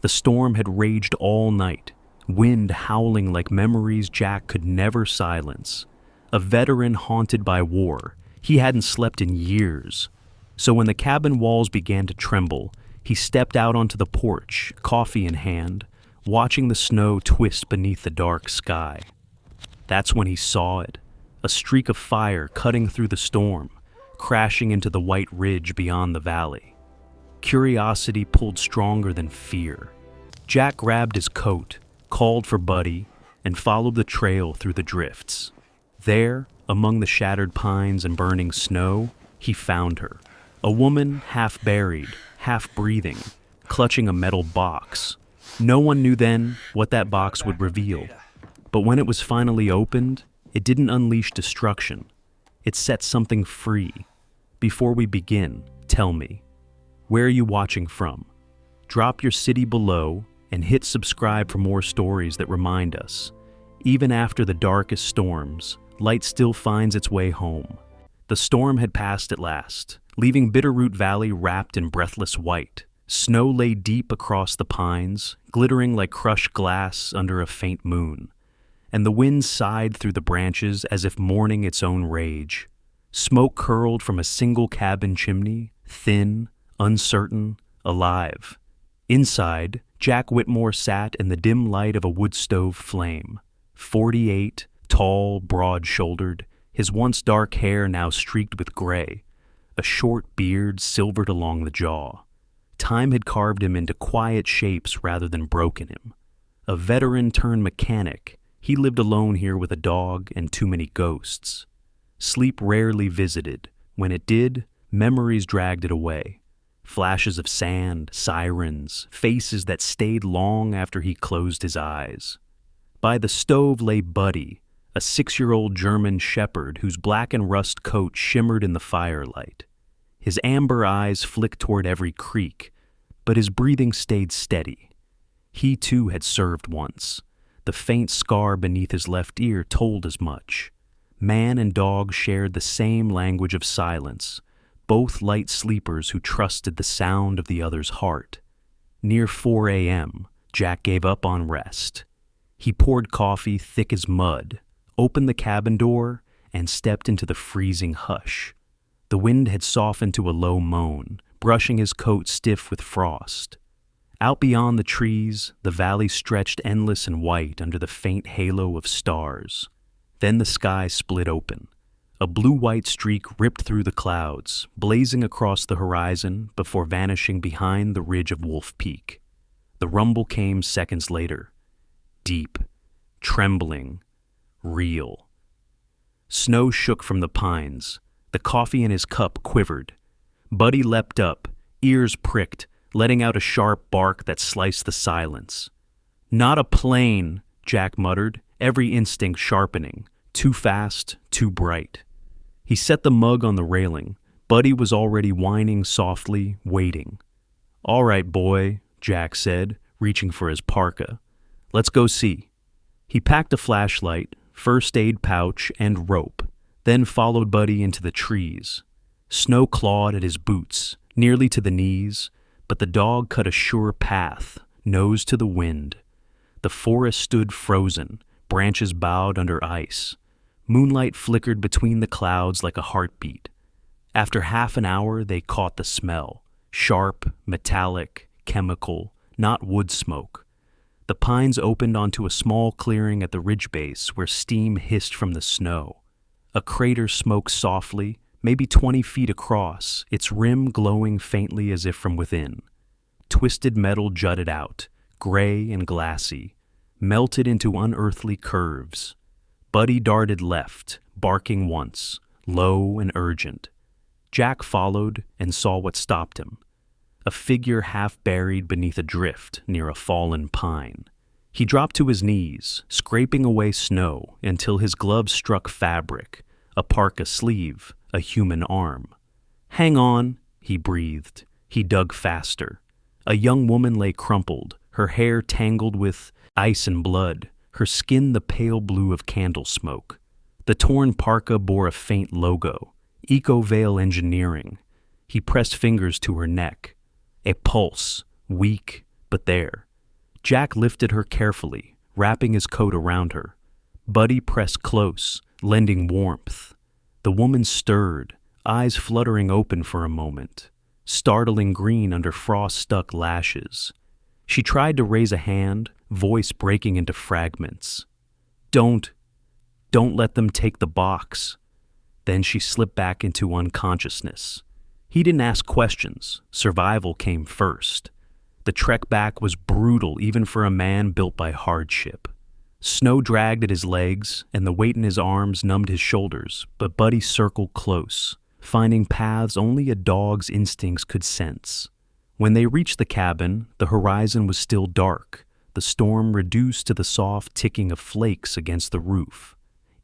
The storm had raged all night, wind howling like memories Jack could never silence. A veteran haunted by war, he hadn't slept in years. So when the cabin walls began to tremble, he stepped out onto the porch, coffee in hand, watching the snow twist beneath the dark sky. That's when he saw it, a streak of fire cutting through the storm, crashing into the white ridge beyond the valley. Curiosity pulled stronger than fear. Jack grabbed his coat, called for Buddy, and followed the trail through the drifts. There, among the shattered pines and burning snow, he found her. A woman half buried, half breathing, clutching a metal box. No one knew then what that box would reveal. But when it was finally opened, it didn't unleash destruction. It set something free. Before we begin, tell me, where are you watching from? Drop your city below and hit subscribe for more stories that remind us, even after the darkest storms, light still finds its way home. The storm had passed at last, leaving Bitterroot Valley wrapped in breathless white. Snow lay deep across the pines, glittering like crushed glass under a faint moon, and the wind sighed through the branches as if mourning its own rage. Smoke curled from a single cabin chimney, thin, uncertain, alive. Inside, Jack Whitmore sat in the dim light of a wood stove flame. 48, tall, broad-shouldered, his once dark hair now streaked with gray, a short beard silvered along the jaw. Time had carved him into quiet shapes rather than broken him. A veteran turned mechanic, he lived alone here with a dog and too many ghosts. Sleep rarely visited. When it did, memories dragged it away. Flashes of sand, sirens, faces that stayed long after he closed his eyes. By the stove lay Buddy, a 6-year-old German shepherd whose black and rust coat shimmered in the firelight. His amber eyes flicked toward every creak, but his breathing stayed steady. He too had served once. The faint scar beneath his left ear told as much. Man and dog shared the same language of silence, both light sleepers who trusted the sound of the other's heart. Near 4 a.m., Jack gave up on rest. He poured coffee thick as mud, opened the cabin door, and stepped into the freezing hush. The wind had softened to a low moan, brushing his coat stiff with frost. Out beyond the trees, the valley stretched endless and white under the faint halo of stars. Then the sky split open. A blue-white streak ripped through the clouds, blazing across the horizon before vanishing behind the ridge of Wolf Peak. The rumble came seconds later. Deep, trembling, real. Snow shook from the pines. The coffee in his cup quivered. Buddy leapt up, ears pricked, letting out a sharp bark that sliced the silence. "Not a plane," Jack muttered, every instinct sharpening. Too fast, too bright. He set the mug on the railing. Buddy was already whining softly, waiting. "All right, boy," Jack said, reaching for his parka. "Let's go see." He packed a flashlight, first aid pouch, and rope, then followed Buddy into the trees. Snow clawed at his boots, nearly to the knees, but the dog cut a sure path, nose to the wind. The forest stood frozen, branches bowed under ice. Moonlight flickered between the clouds like a heartbeat. After half an hour, they caught the smell. Sharp, metallic, chemical, not wood smoke. The pines opened onto a small clearing at the ridge base where steam hissed from the snow. A crater smoked softly, maybe 20 feet across, its rim glowing faintly as if from within. Twisted metal jutted out, gray and glassy, melted into unearthly curves. Buddy darted left, barking once, low and urgent. Jack followed and saw what stopped him. A figure half buried beneath a drift near a fallen pine. He dropped to his knees, scraping away snow until his gloves struck fabric, a parka sleeve, a human arm. "Hang on," he breathed. He dug faster. A young woman lay crumpled, her hair tangled with ice and blood, her skin the pale blue of candle smoke. The torn parka bore a faint logo, Ecovale Engineering. He pressed fingers to her neck. A pulse, weak, but there. Jack lifted her carefully, wrapping his coat around her. Buddy pressed close, lending warmth. The woman stirred, eyes fluttering open for a moment, startling green under frost-stuck lashes. She tried to raise a hand, voice breaking into fragments. Don't let them take the box." Then she slipped back into unconsciousness. He didn't ask questions. Survival came first. The trek back was brutal even for a man built by hardship. Snow dragged at his legs, and the weight in his arms numbed his shoulders, but Buddy circled close, finding paths only a dog's instincts could sense. When they reached the cabin, the horizon was still dark, the storm reduced to the soft ticking of flakes against the roof.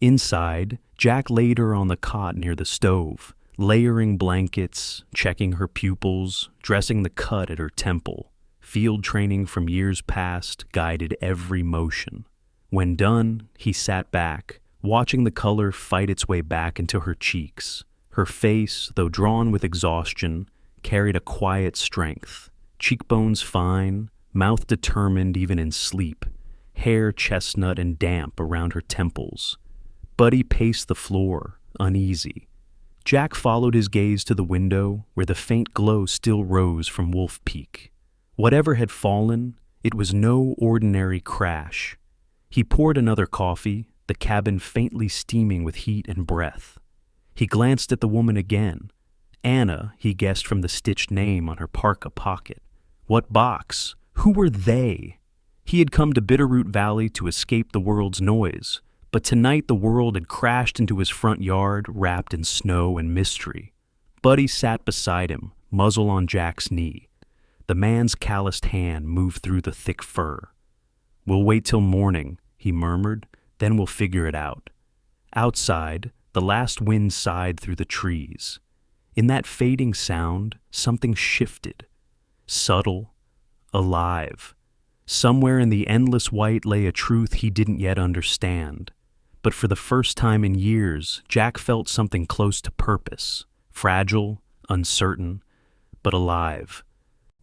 Inside, Jack laid her on the cot near the stove, layering blankets, checking her pupils, dressing the cut at her temple. Field training from years past guided every motion. When done, he sat back, watching the color fight its way back into her cheeks. Her face, though drawn with exhaustion, carried a quiet strength. Cheekbones fine, mouth determined even in sleep, hair chestnut and damp around her temples. Buddy paced the floor, uneasy. Jack followed his gaze to the window, where the faint glow still rose from Wolf Peak. Whatever had fallen, it was no ordinary crash. He poured another coffee, the cabin faintly steaming with heat and breath. He glanced at the woman again. Anna, he guessed from the stitched name on her parka pocket. What box? Who were they? He had come to Bitterroot Valley to escape the world's noise, but tonight the world had crashed into his front yard, wrapped in snow and mystery. Buddy sat beside him, muzzle on Jack's knee. The man's calloused hand moved through the thick fur. "We'll wait till morning," he murmured, "then we'll figure it out." Outside, the last wind sighed through the trees. In that fading sound, something shifted. Subtle, alive. Somewhere in the endless white lay a truth he didn't yet understand. But for the first time in years, Jack felt something close to purpose. Fragile, uncertain, but alive.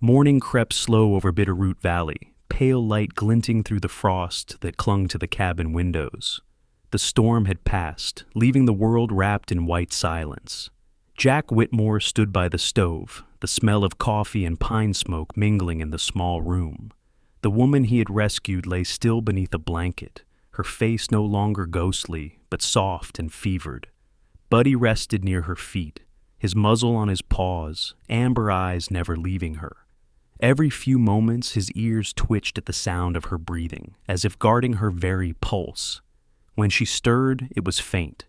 Morning crept slow over Bitterroot Valley, pale light glinting through the frost that clung to the cabin windows. The storm had passed, leaving the world wrapped in white silence. Jack Whitmore stood by the stove, the smell of coffee and pine smoke mingling in the small room. The woman he had rescued lay still beneath a blanket, her face no longer ghostly, but soft and fevered. Buddy rested near her feet, his muzzle on his paws, amber eyes never leaving her. Every few moments his ears twitched at the sound of her breathing, as if guarding her very pulse. When she stirred, it was faint.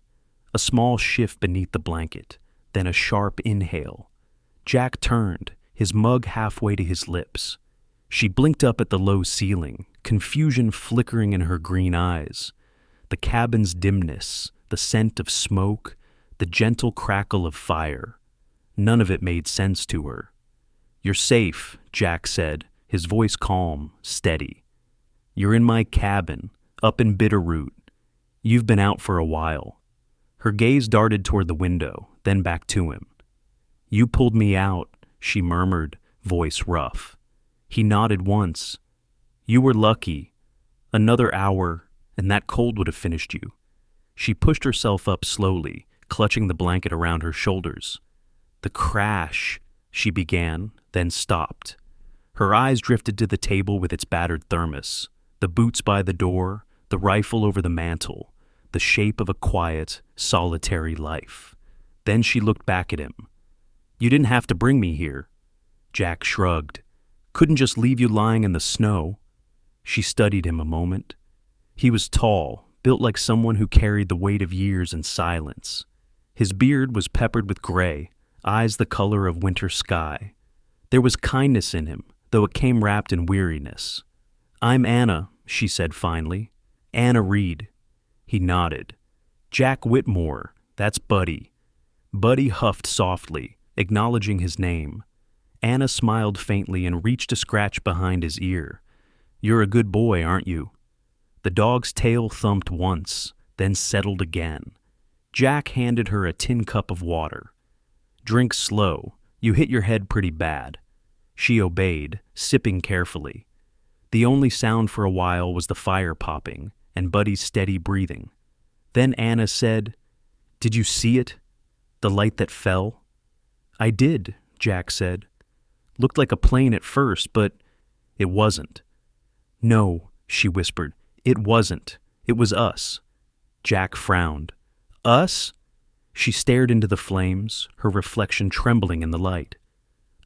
A small shift beneath the blanket, then a sharp inhale. Jack turned, his mug halfway to his lips. She blinked up at the low ceiling, confusion flickering in her green eyes. The cabin's dimness, the scent of smoke, the gentle crackle of fire. None of it made sense to her. "You're safe," Jack said, his voice calm, steady. "You're in my cabin, up in Bitterroot. You've been out for a while." Her gaze darted toward the window, then back to him. "You pulled me out," she murmured, voice rough. He nodded once. "You were lucky. Another hour, and that cold would have finished you." She pushed herself up slowly, clutching the blanket around her shoulders. "The crash," she began, then stopped. Her eyes drifted to the table with its battered thermos, the boots by the door, the rifle over the mantel, the shape of a quiet, solitary life. Then she looked back at him. "You didn't have to bring me here." Jack shrugged. "Couldn't just leave you lying in the snow." She studied him a moment. He was tall, built like someone who carried the weight of years in silence. His beard was peppered with gray, eyes the color of winter sky. There was kindness in him, though it came wrapped in weariness. "I'm Anna," she said finally. "Anna Reed." He nodded. "Jack Whitmore, that's Buddy." Buddy huffed softly, acknowledging his name. Anna smiled faintly and reached to scratch behind his ear. "You're a good boy, aren't you?" The dog's tail thumped once, then settled again. Jack handed her a tin cup of water. "Drink slow. You hit your head pretty bad." She obeyed, sipping carefully. The only sound for a while was the fire popping and Buddy's steady breathing. Then Anna said, "Did you see it? The light that fell?" "I did," Jack said. "Looked like a plane at first, but it wasn't." "No," she whispered. "It wasn't. It was us." Jack frowned. "Us?" She stared into the flames, her reflection trembling in the light.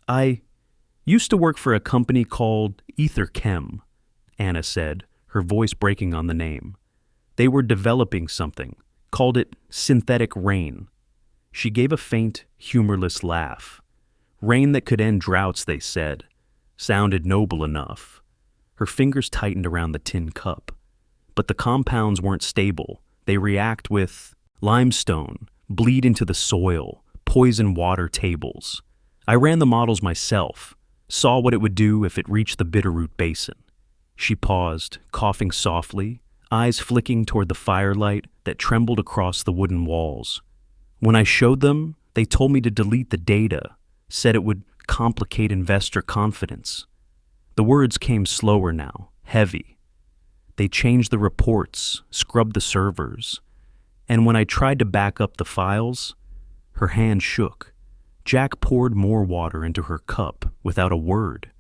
"I used to work for a company called Etherchem," Anna said, her voice breaking on the name. "They were developing something, called it synthetic rain." She gave a faint, humorless laugh. Rain that could end droughts, they said. Sounded noble enough. Her fingers tightened around the tin cup. But the compounds weren't stable. They react with limestone, bleed into the soil, poison water tables. I ran the models myself, saw what it would do if it reached the Bitterroot basin. She paused, coughing softly, eyes flicking toward the firelight that trembled across the wooden walls. When I showed them, they told me to delete the data, said it would complicate investor confidence. The words came slower now, heavy. They changed the reports, scrubbed the servers. And when I tried to back up the files, her hand shook. Jack poured more water into her cup without a word.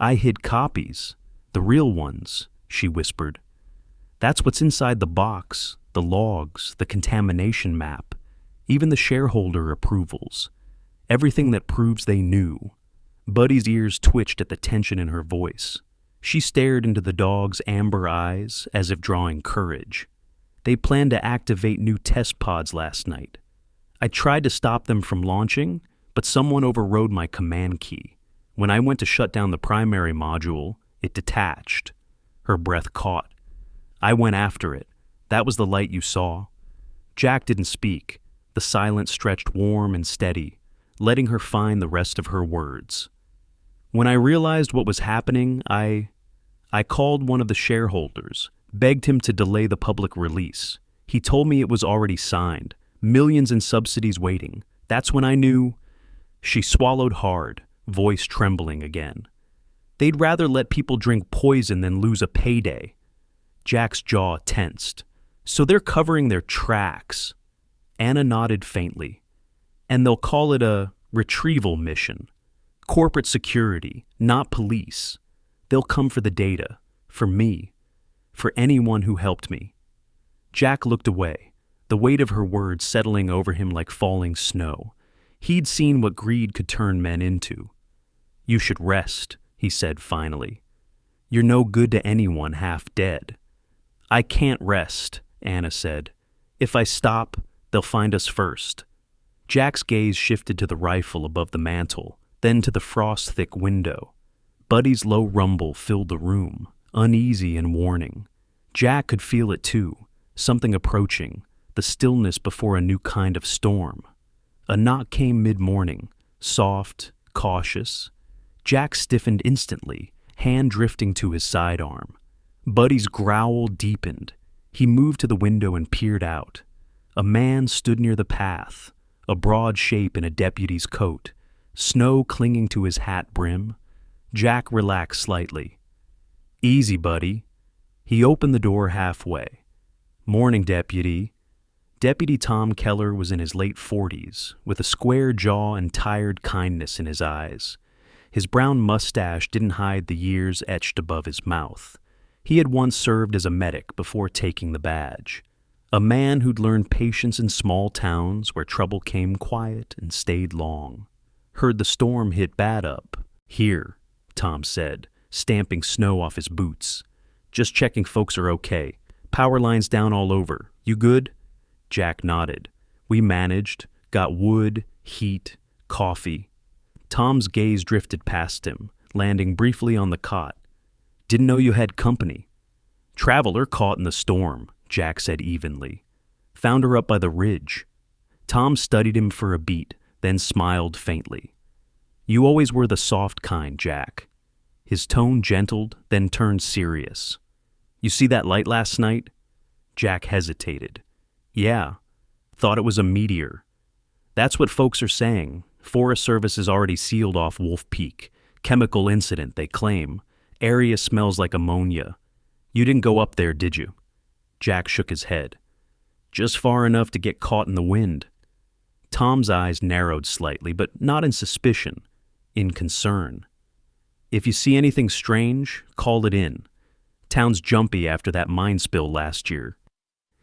"I hid copies, the real ones," she whispered. "That's what's inside the box, the logs, the contamination map, even the shareholder approvals. Everything that proves they knew." Buddy's ears twitched at the tension in her voice. She stared into the dog's amber eyes as if drawing courage. "They planned to activate new test pods last night. I tried to stop them from launching, but someone overrode my command key. When I went to shut down the primary module, it detached." Her breath caught. "I went after it. That was the light you saw." Jack didn't speak. The silence stretched warm and steady, letting her find the rest of her words. "When I realized what was happening, I called one of the shareholders, begged him to delay the public release. He told me it was already signed, millions in subsidies waiting. That's when I knew." She swallowed hard, voice trembling again. "They'd rather let people drink poison than lose a payday." Jack's jaw tensed. "So they're covering their tracks." Anna nodded faintly. "And they'll call it a retrieval mission. Corporate security, not police. They'll come for the data, for me, for anyone who helped me." Jack looked away, the weight of her words settling over him like falling snow. He'd seen what greed could turn men into. "You should rest," he said finally. "You're no good to anyone half dead." "I can't rest," Anna said. "If I stop, they'll find us first." Jack's gaze shifted to the rifle above the mantel, then to the frost-thick window. Buddy's low rumble filled the room, uneasy and warning. Jack could feel it too, something approaching, the stillness before a new kind of storm. A knock came mid-morning, soft, cautious. Jack stiffened instantly, hand drifting to his sidearm. Buddy's growl deepened. He moved to the window and peered out. A man stood near the path, a broad shape in a deputy's coat, snow clinging to his hat brim. Jack relaxed slightly. "Easy, Buddy." He opened the door halfway. "Morning, Deputy." Deputy Tom Keller was in his late 40s, with a square jaw and tired kindness in his eyes. His brown mustache didn't hide the years etched above his mouth. He had once served as a medic before taking the badge. A man who'd learned patience in small towns where trouble came quiet and stayed long. "Heard the storm hit bad up here," Tom said, stamping snow off his boots. "Just checking folks are okay. Power lines down all over. You good?" Jack nodded. "We managed, got wood, heat, coffee." Tom's gaze drifted past him, landing briefly on the cot. "Didn't know you had company." "Traveler caught in the storm," Jack said evenly. "Found her up by the ridge." Tom studied him for a beat, then smiled faintly. "You always were the soft kind, Jack." His tone gentled, then turned serious. "You see that light last night?" Jack hesitated. "Yeah. Thought it was a meteor." "That's what folks are saying. Forest Service has already sealed off Wolf Peak. Chemical incident, they claim. Area smells like ammonia. You didn't go up there, did you? Jack shook his head. Just far enough to get caught in the wind. Tom's eyes narrowed slightly, but not in suspicion, in concern. If you see anything strange, call it in. Town's jumpy after that mine spill last year.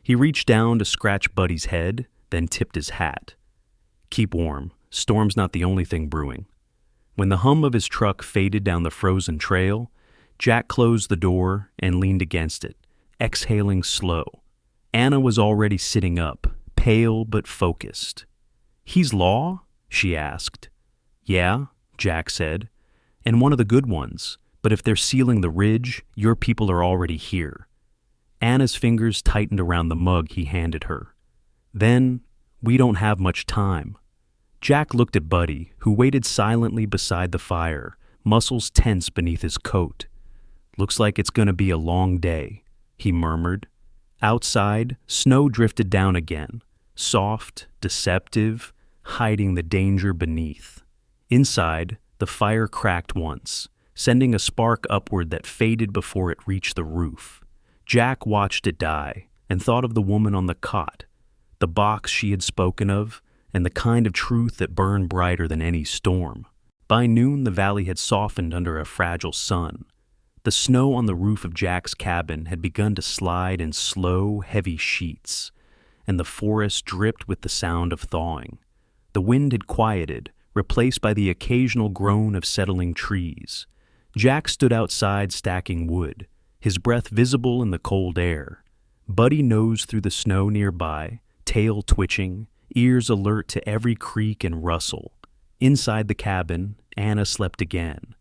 He reached down to scratch Buddy's head, then tipped his hat. Keep warm. Storm's not the only thing brewing. When the hum of his truck faded down the frozen trail, Jack closed the door and leaned against it, exhaling slow. Anna was already sitting up, pale but focused. He's Law? She asked. Yeah, Jack said. And one of the good ones, but if they're sealing the ridge, your people are already here. Anna's fingers tightened around the mug he handed her. Then, we don't have much time. Jack looked at Buddy, who waited silently beside the fire, muscles tense beneath his coat. Looks like it's going to be a long day, he murmured. Outside, snow drifted down again, soft, deceptive, hiding the danger beneath. Inside, the fire cracked once, sending a spark upward that faded before it reached the roof. Jack watched it die and thought of the woman on the cot, the box she had spoken of, and the kind of truth that burned brighter than any storm. By noon, the valley had softened under a fragile sun. The snow on the roof of Jack's cabin had begun to slide in slow, heavy sheets, and the forest dripped with the sound of thawing. The wind had quieted, replaced by the occasional groan of settling trees. Jack stood outside stacking wood, his breath visible in the cold air. Buddy nosed through the snow nearby, tail twitching, ears alert to every creak and rustle. Inside the cabin, Anna slept again,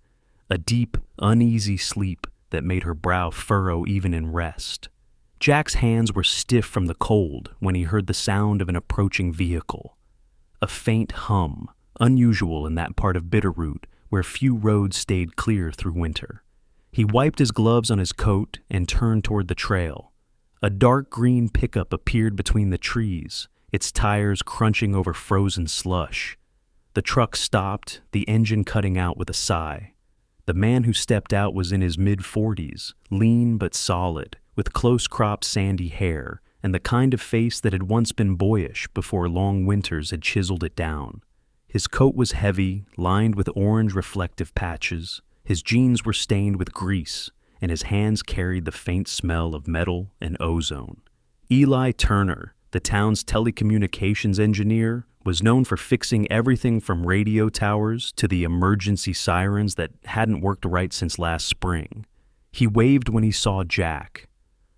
a deep, uneasy sleep that made her brow furrow even in rest. Jack's hands were stiff from the cold when he heard the sound of an approaching vehicle. A faint hum, unusual in that part of Bitterroot where few roads stayed clear through winter. He wiped his gloves on his coat and turned toward the trail. A dark green pickup appeared between the trees, its tires crunching over frozen slush. The truck stopped, the engine cutting out with a sigh. The man who stepped out was in his mid-40s, lean but solid, with close-cropped sandy hair and the kind of face that had once been boyish before long winters had chiseled it down. His coat was heavy, lined with orange reflective patches. His jeans were stained with grease, and his hands carried the faint smell of metal and ozone. Eli Turner, the town's telecommunications engineer, was known for fixing everything from radio towers to the emergency sirens that hadn't worked right since last spring. He waved when he saw Jack.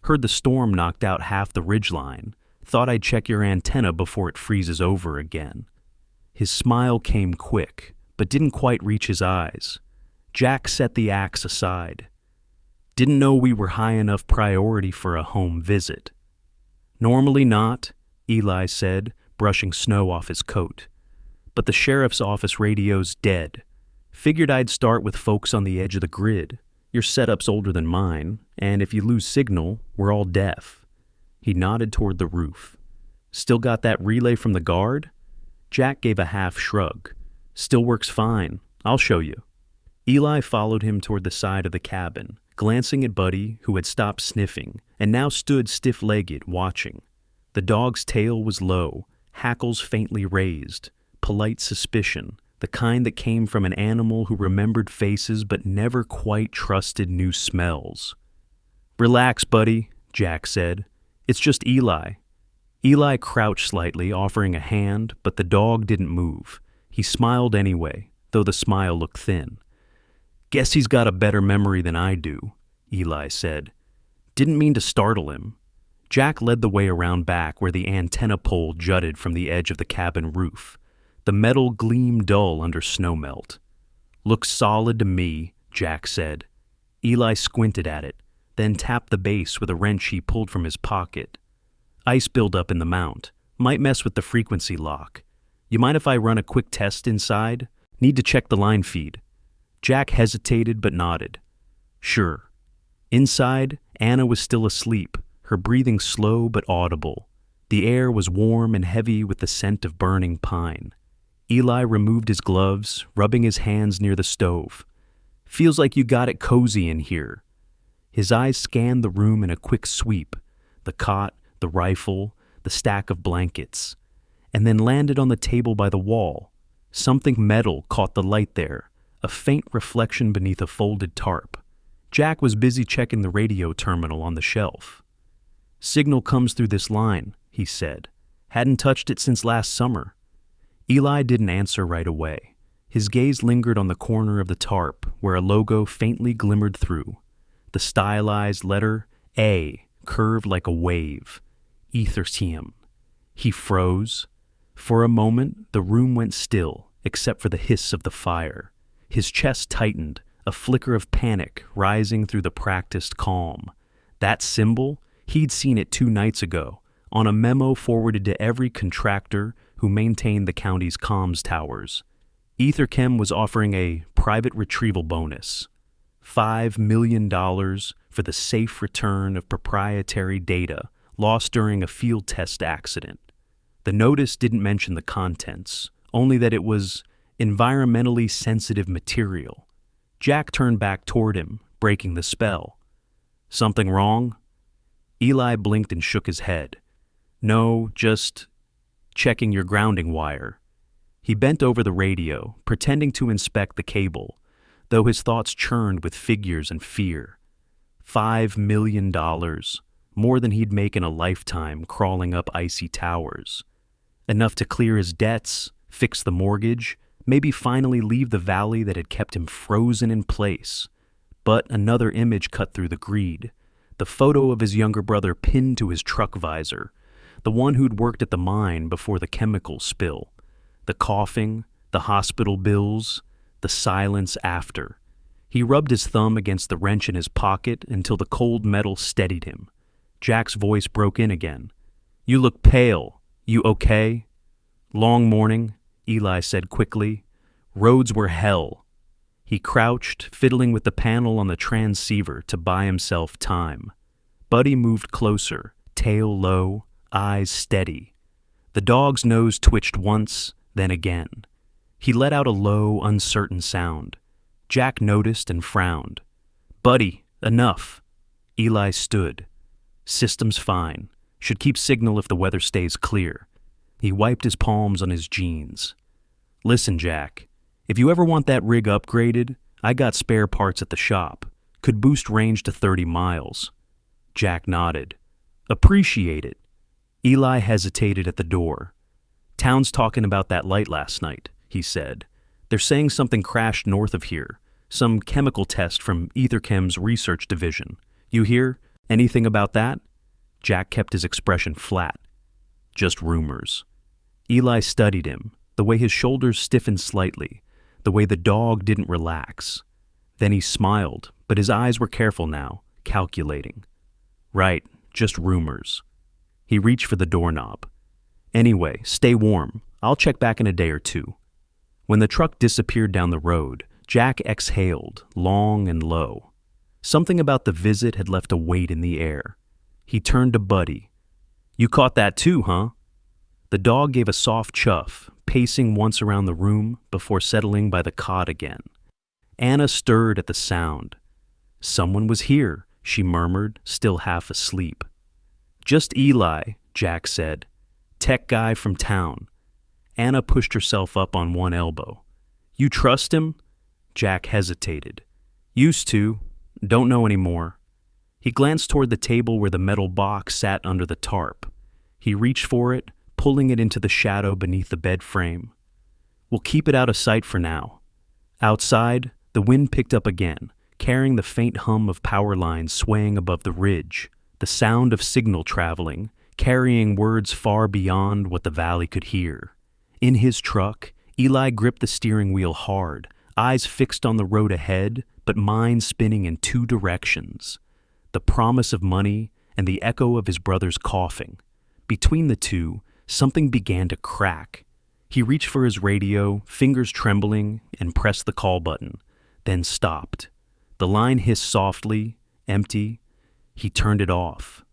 Heard the storm knocked out half the ridgeline. Thought I'd check your antenna before it freezes over again. His smile came quick, but didn't quite reach his eyes. Jack set the axe aside. Didn't know we were high enough priority for a home visit. Normally not, Eli said, brushing snow off his coat. But the sheriff's office radio's dead. Figured I'd start with folks on the edge of the grid. Your setup's older than mine, and if you lose signal, we're all deaf. He nodded toward the roof. Still got that relay from the guard? Jack gave a half shrug. Still works fine. I'll show you. Eli followed him toward the side of the cabin, glancing at Buddy, who had stopped sniffing, and now stood stiff-legged, watching. The dog's tail was low, hackles faintly raised, polite suspicion, the kind that came from an animal who remembered faces but never quite trusted new smells. Relax, Buddy, Jack said. It's just Eli. Eli crouched slightly, offering a hand, but the dog didn't move. He smiled anyway, though the smile looked thin. Guess he's got a better memory than I do, Eli said. Didn't mean to startle him. Jack led the way around back where the antenna pole jutted from the edge of the cabin roof. The metal gleamed dull under snowmelt. Looks solid to me, Jack said. Eli squinted at it, then tapped the base with a wrench he pulled from his pocket. Ice buildup in the mount. Might mess with the frequency lock. You mind if I run a quick test inside? Need to check the line feed. Jack hesitated but nodded. Sure. Inside, Anna was still asleep, her breathing slow but audible. The air was warm and heavy with the scent of burning pine. Eli removed his gloves, rubbing his hands near the stove. Feels like you got it cozy in here." His eyes scanned the room in a quick sweep, the cot, the rifle, the stack of blankets, and then landed on the table by the wall. Something metal caught the light there, a faint reflection beneath a folded tarp. Jack was busy checking the radio terminal on the shelf. "Signal comes through this line," he said. "Hadn't touched it since last summer." Eli didn't answer right away. His gaze lingered on the corner of the tarp where a logo faintly glimmered through. The stylized letter A curved like a wave. Ethertium. He froze. For a moment, the room went still, except for the hiss of the fire. His chest tightened, a flicker of panic rising through the practiced calm. That symbol, he'd seen it 2 nights ago, on a memo forwarded to every contractor who maintained the county's comms towers. Etherchem was offering a private retrieval bonus. $5 million for the safe return of proprietary data lost during a field test accident. The notice didn't mention the contents, only that it was environmentally sensitive material. Jack turned back toward him, breaking the spell. "Something wrong?" Eli blinked and shook his head. "No, just checking your grounding wire." He bent over the radio, pretending to inspect the cable, though his thoughts churned with figures and fear. $5 million, more than he'd make in a lifetime crawling up icy towers. Enough to clear his debts, fix the mortgage, maybe finally leave the valley that had kept him frozen in place. But another image cut through the greed. The photo of his younger brother pinned to his truck visor, the one who'd worked at the mine before the chemical spill. The coughing, the hospital bills, the silence after. He rubbed his thumb against the wrench in his pocket until the cold metal steadied him. Jack's voice broke in again. "You look pale. You okay?" "Long morning," Eli said quickly. "Roads were hell." He crouched, fiddling with the panel on the transceiver to buy himself time. Buddy moved closer, tail low, eyes steady. The dog's nose twitched once, then again. He let out a low, uncertain sound. Jack noticed and frowned. "Buddy, enough." Eli stood. "System's fine. Should keep signal if the weather stays clear." He wiped his palms on his jeans. "Listen, Jack, if you ever want that rig upgraded, I got spare parts at the shop. Could boost range to 30 miles. Jack nodded. "Appreciate it." Eli hesitated at the door. "Town's talking about that light last night," he said. "They're saying something crashed north of here. Some chemical test from Etherchem's research division. You hear anything about that?" Jack kept his expression flat. "Just rumors." Eli studied him, the way his shoulders stiffened slightly, the way the dog didn't relax. Then he smiled, but his eyes were careful now, calculating. "Right, just rumors." He reached for the doorknob. "Anyway, stay warm. I'll check back in a day or two." When the truck disappeared down the road, Jack exhaled, long and low. Something about the visit had left a weight in the air. He turned to Buddy. "You caught that too, huh?" The dog gave a soft chuff, pacing once around the room before settling by the cot again. Anna stirred at the sound. "Someone was here," she murmured, still half asleep. "Just Eli," Jack said. "Tech guy from town." Anna pushed herself up on one elbow. "You trust him?" Jack hesitated. "Used to. Don't know anymore." He glanced toward the table where the metal box sat under the tarp. He reached for it, pulling it into the shadow beneath the bed frame. "We'll keep it out of sight for now." Outside, the wind picked up again, carrying the faint hum of power lines swaying above the ridge, the sound of signal traveling, carrying words far beyond what the valley could hear. In his truck, Eli gripped the steering wheel hard, eyes fixed on the road ahead, but mind spinning in 2 directions. The promise of money and the echo of his brother's coughing. Between the two, something began to crack. He reached for his radio, fingers trembling, and pressed the call button, then stopped. The line hissed softly, empty. He turned it off.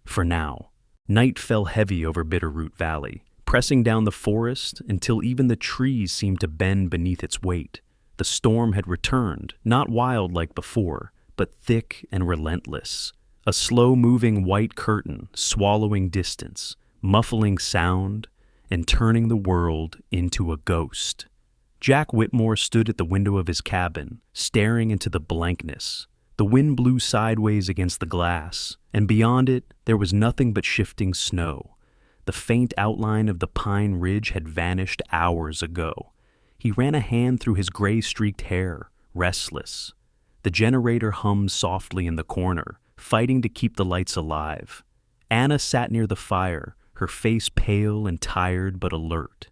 For now. Night fell heavy over Bitterroot Valley, pressing down the forest until even the trees seemed to bend beneath its weight. The storm had returned, not wild like before, but thick and relentless. A slow-moving white curtain, swallowing distance, muffling sound, and turning the world into a ghost. Jack Whitmore stood at the window of his cabin, staring into the blankness. The wind blew sideways against the glass, and beyond it there was nothing but shifting snow. The faint outline of the pine ridge had vanished hours ago. He ran a hand through his gray-streaked hair, restless. The generator hummed softly in the corner, fighting to keep the lights alive. Anna sat near the fire, her face pale and tired but alert.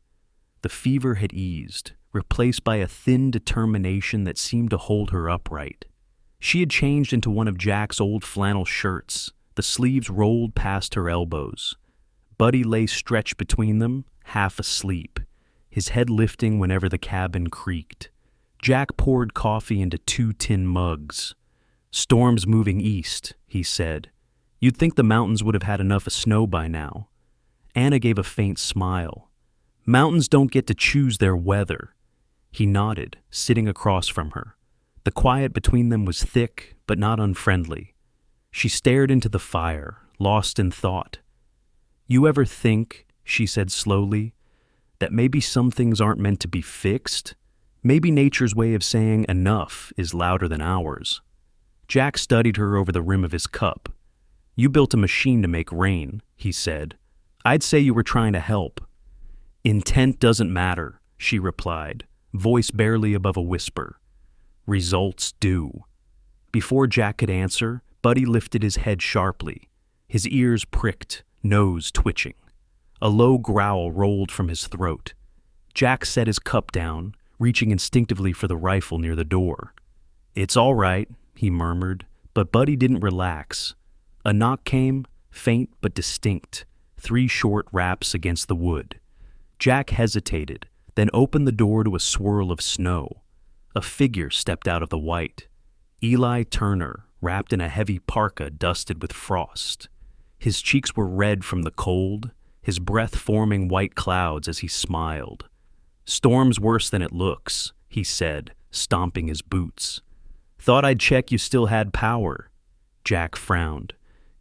The fever had eased, replaced by a thin determination that seemed to hold her upright. She had changed into one of Jack's old flannel shirts, the sleeves rolled past her elbows. Buddy lay stretched between them, half asleep, his head lifting whenever the cabin creaked. Jack poured coffee into 2 tin mugs. "Storm's moving east," he said. "You'd think the mountains would have had enough of snow by now." Anna gave a faint smile. "Mountains don't get to choose their weather." He nodded, sitting across from her. The quiet between them was thick, but not unfriendly. She stared into the fire, lost in thought. "You ever think," she said slowly, "that maybe some things aren't meant to be fixed? Maybe nature's way of saying enough is louder than ours." Jack studied her over the rim of his cup. "You built a machine to make rain," he said. "I'd say you were trying to help." "Intent doesn't matter," she replied, voice barely above a whisper. "Results do." Before Jack could answer, Buddy lifted his head sharply. His ears pricked, nose twitching. A low growl rolled from his throat. Jack set his cup down, reaching instinctively for the rifle near the door. "It's all right," he murmured, but Buddy didn't relax. A knock came, faint but distinct, 3 short raps against the wood. Jack hesitated, then opened the door to a swirl of snow. A figure stepped out of the white. Eli Turner, wrapped in a heavy parka dusted with frost. His cheeks were red from the cold, his breath forming white clouds as he smiled. "Storm's worse than it looks," he said, stomping his boots. "Thought I'd check you still had power." Jack frowned.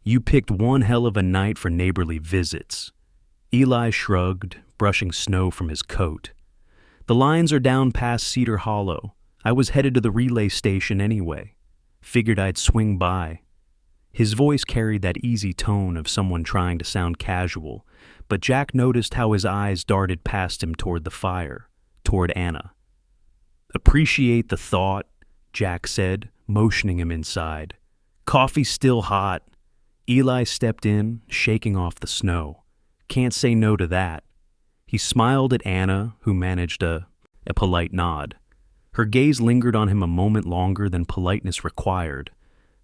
"You picked one hell of a night for neighborly visits." Eli shrugged, brushing snow from his coat. "The lines are down past Cedar Hollow. I was headed to the relay station anyway. Figured I'd swing by." His voice carried that easy tone of someone trying to sound casual, but Jack noticed how his eyes darted past him toward the fire, toward Anna. "Appreciate the thought," Jack said, motioning him inside. "Coffee's still hot." Eli stepped in, shaking off the snow. "Can't say no to that." He smiled at Anna, who managed a polite nod. Her gaze lingered on him a moment longer than politeness required.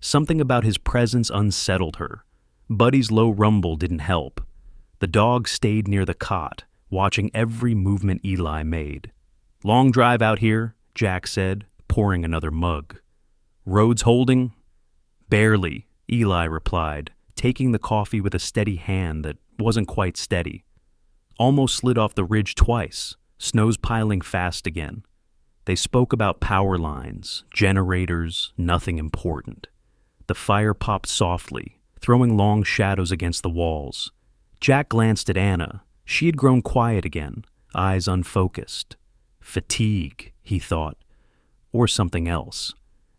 Something about his presence unsettled her. Buddy's low rumble didn't help. The dog stayed near the cot, watching every movement Eli made. "Long drive out here," Jack said, pouring another mug. "Roads holding?" "Barely," Eli replied, taking the coffee with a steady hand that wasn't quite steady. "Almost slid off the ridge twice. Snow's piling fast again." They spoke about power lines, generators, nothing important. The fire popped softly, throwing long shadows against the walls. Jack glanced at Anna. She had grown quiet again, eyes unfocused. Fatigue, he thought, or something else.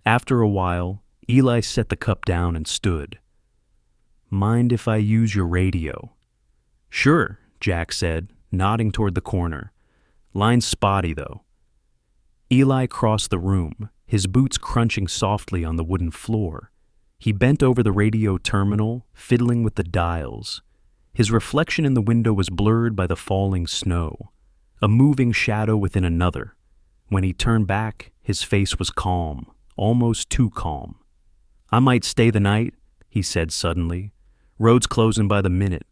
After a while, Eli set the cup down and stood. "Mind if I use your radio?" "Sure," Jack said, nodding toward the corner. "Line's spotty, though." Eli crossed the room, his boots crunching softly on the wooden floor. He bent over the radio terminal, fiddling with the dials. His reflection in the window was blurred by the falling snow, a moving shadow within another. When he turned back, his face was calm, almost too calm. "I might stay the night," he said suddenly. "Road's closing by the minute."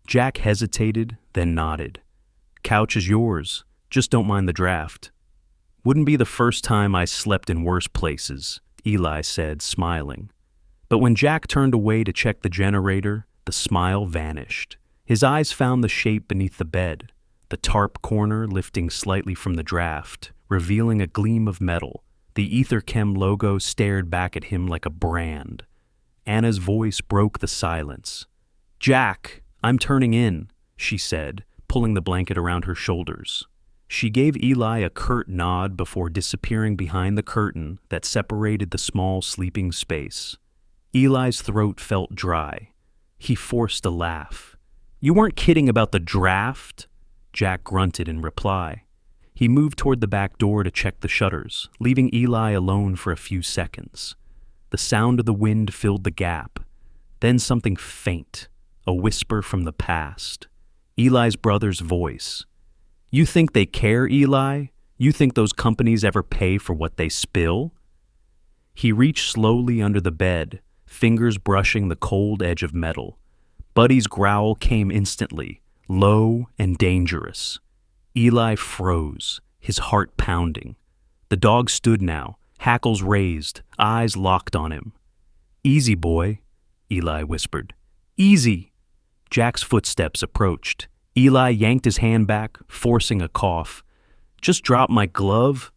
Jack hesitated, then nodded. "Couch is yours, just don't mind the draft." "Wouldn't be the first time I slept in worse places," Eli said, smiling. But when Jack turned away to check the generator, the smile vanished. His eyes found the shape beneath the bed, the tarp corner lifting slightly from the draft, revealing a gleam of metal. The Etherchem logo stared back at him like a brand. Anna's voice broke the silence. "Jack, I'm turning in," she said, pulling the blanket around her shoulders. She gave Eli a curt nod before disappearing behind the curtain that separated the small sleeping space. Eli's throat felt dry. He forced a laugh. "You weren't kidding about the draft?" Jack grunted in reply. He moved toward the back door to check the shutters, leaving Eli alone for a few seconds. The sound of the wind filled the gap. Then something faint, a whisper from the past. Eli's brother's voice. "You think they care, Eli? You think those companies ever pay for what they spill?" He reached slowly under the bed, fingers brushing the cold edge of metal. Buddy's growl came instantly, low and dangerous. Eli froze, his heart pounding. The dog stood now, hackles raised, eyes locked on him. "Easy, boy," Eli whispered. "Easy." Jack's footsteps approached. Eli yanked his hand back, forcing a cough. "Just drop my glove."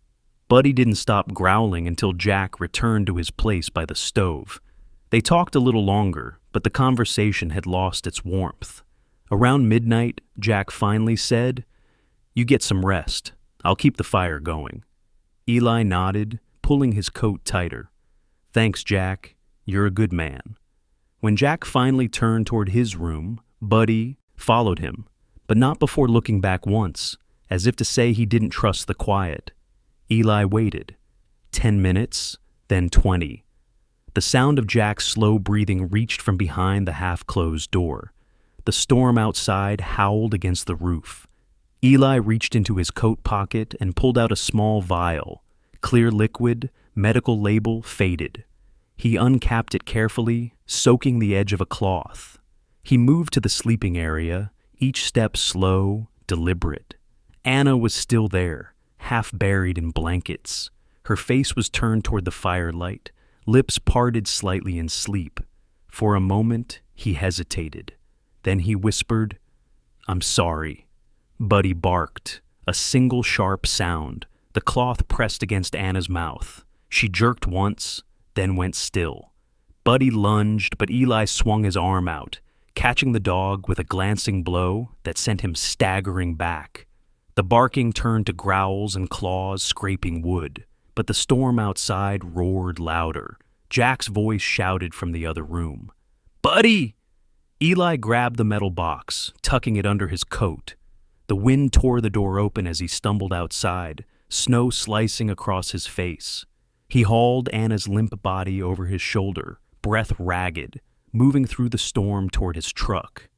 Buddy didn't stop growling until Jack returned to his place by the stove. They talked a little longer, but the conversation had lost its warmth. Around midnight, Jack finally said, "You get some rest. I'll keep the fire going." Eli nodded, pulling his coat tighter. "Thanks, Jack. You're a good man." When Jack finally turned toward his room, Buddy followed him, but not before looking back once, as if to say he didn't trust the quiet. Eli waited. 10 minutes, then 20. The sound of Jack's slow breathing reached from behind the half-closed door. The storm outside howled against the roof. Eli reached into his coat pocket and pulled out a small vial. Clear liquid, medical label faded. He uncapped it carefully, soaking the edge of a cloth. He moved to the sleeping area, each step slow, deliberate. Anna was still there, half buried in blankets. Her face was turned toward the firelight, lips parted slightly in sleep. For a moment, he hesitated. Then he whispered, "I'm sorry." Buddy barked, a single sharp sound. The cloth pressed against Anna's mouth. She jerked once, then went still. Buddy lunged, but Eli swung his arm out, catching the dog with a glancing blow that sent him staggering back. The barking turned to growls and claws scraping wood, but the storm outside roared louder. Jack's voice shouted from the other room. "Buddy!" Eli grabbed the metal box, tucking it under his coat. The wind tore the door open as he stumbled outside, snow slicing across his face. He hauled Anna's limp body over his shoulder, breath ragged, moving through the storm toward his truck.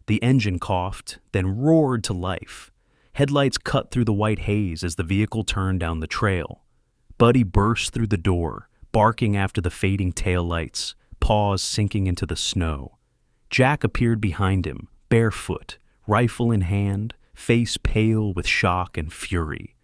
The engine coughed, then roared to life. Headlights cut through the white haze as the vehicle turned down the trail. Buddy burst through the door, barking after the fading taillights, paws sinking into the snow. Jack appeared behind him, barefoot, rifle in hand, face pale with shock and fury.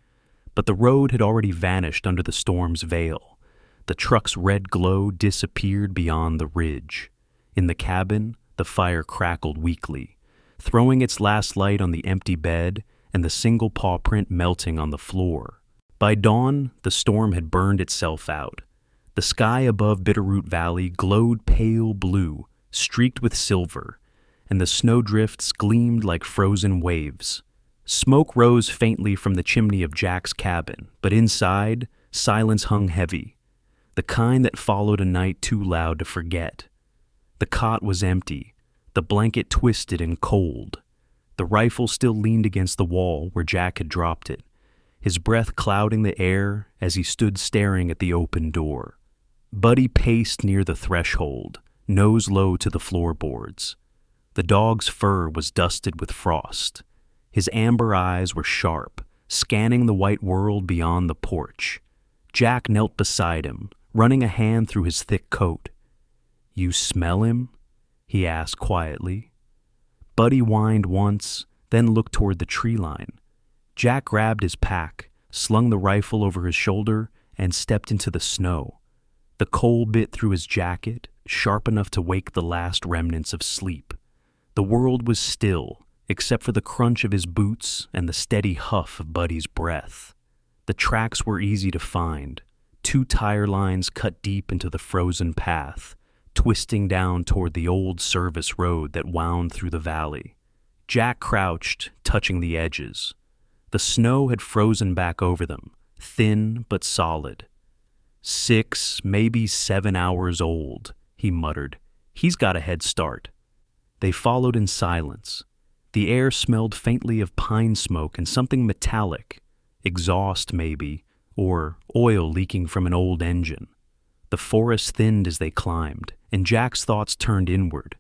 But the road had already vanished under the storm's veil. The truck's red glow disappeared beyond the ridge. In the cabin, the fire crackled weakly, throwing its last light on the empty bed and the single paw print melting on the floor. By dawn, the storm had burned itself out. The sky above Bitterroot Valley glowed pale blue, streaked with silver, and the snowdrifts gleamed like frozen waves. Smoke rose faintly from the chimney of Jack's cabin, but inside, silence hung heavy, the kind that followed a night too loud to forget. The cot was empty, the blanket twisted and cold. The rifle still leaned against the wall where Jack had dropped it, his breath clouding the air as he stood staring at the open door. Buddy paced near the threshold, nose low to the floorboards. The dog's fur was dusted with frost. His amber eyes were sharp, scanning the white world beyond the porch. Jack knelt beside him, running a hand through his thick coat. "You smell him?" he asked quietly. Buddy whined once, then looked toward the tree line. Jack grabbed his pack, slung the rifle over his shoulder, and stepped into the snow. The cold bit through his jacket, sharp enough to wake the last remnants of sleep. The world was still, except for the crunch of his boots and the steady huff of Buddy's breath. The tracks were easy to find. 2 tire lines cut deep into the frozen path, twisting down toward the old service road that wound through the valley. Jack crouched, touching the edges. The snow had frozen back over them, thin but solid. 6, maybe 7 hours old, he muttered. He's got a head start. They followed in silence. The air smelled faintly of pine smoke and something metallic, exhaust maybe, or oil leaking from an old engine. The forest thinned as they climbed, and Jack's thoughts turned inward.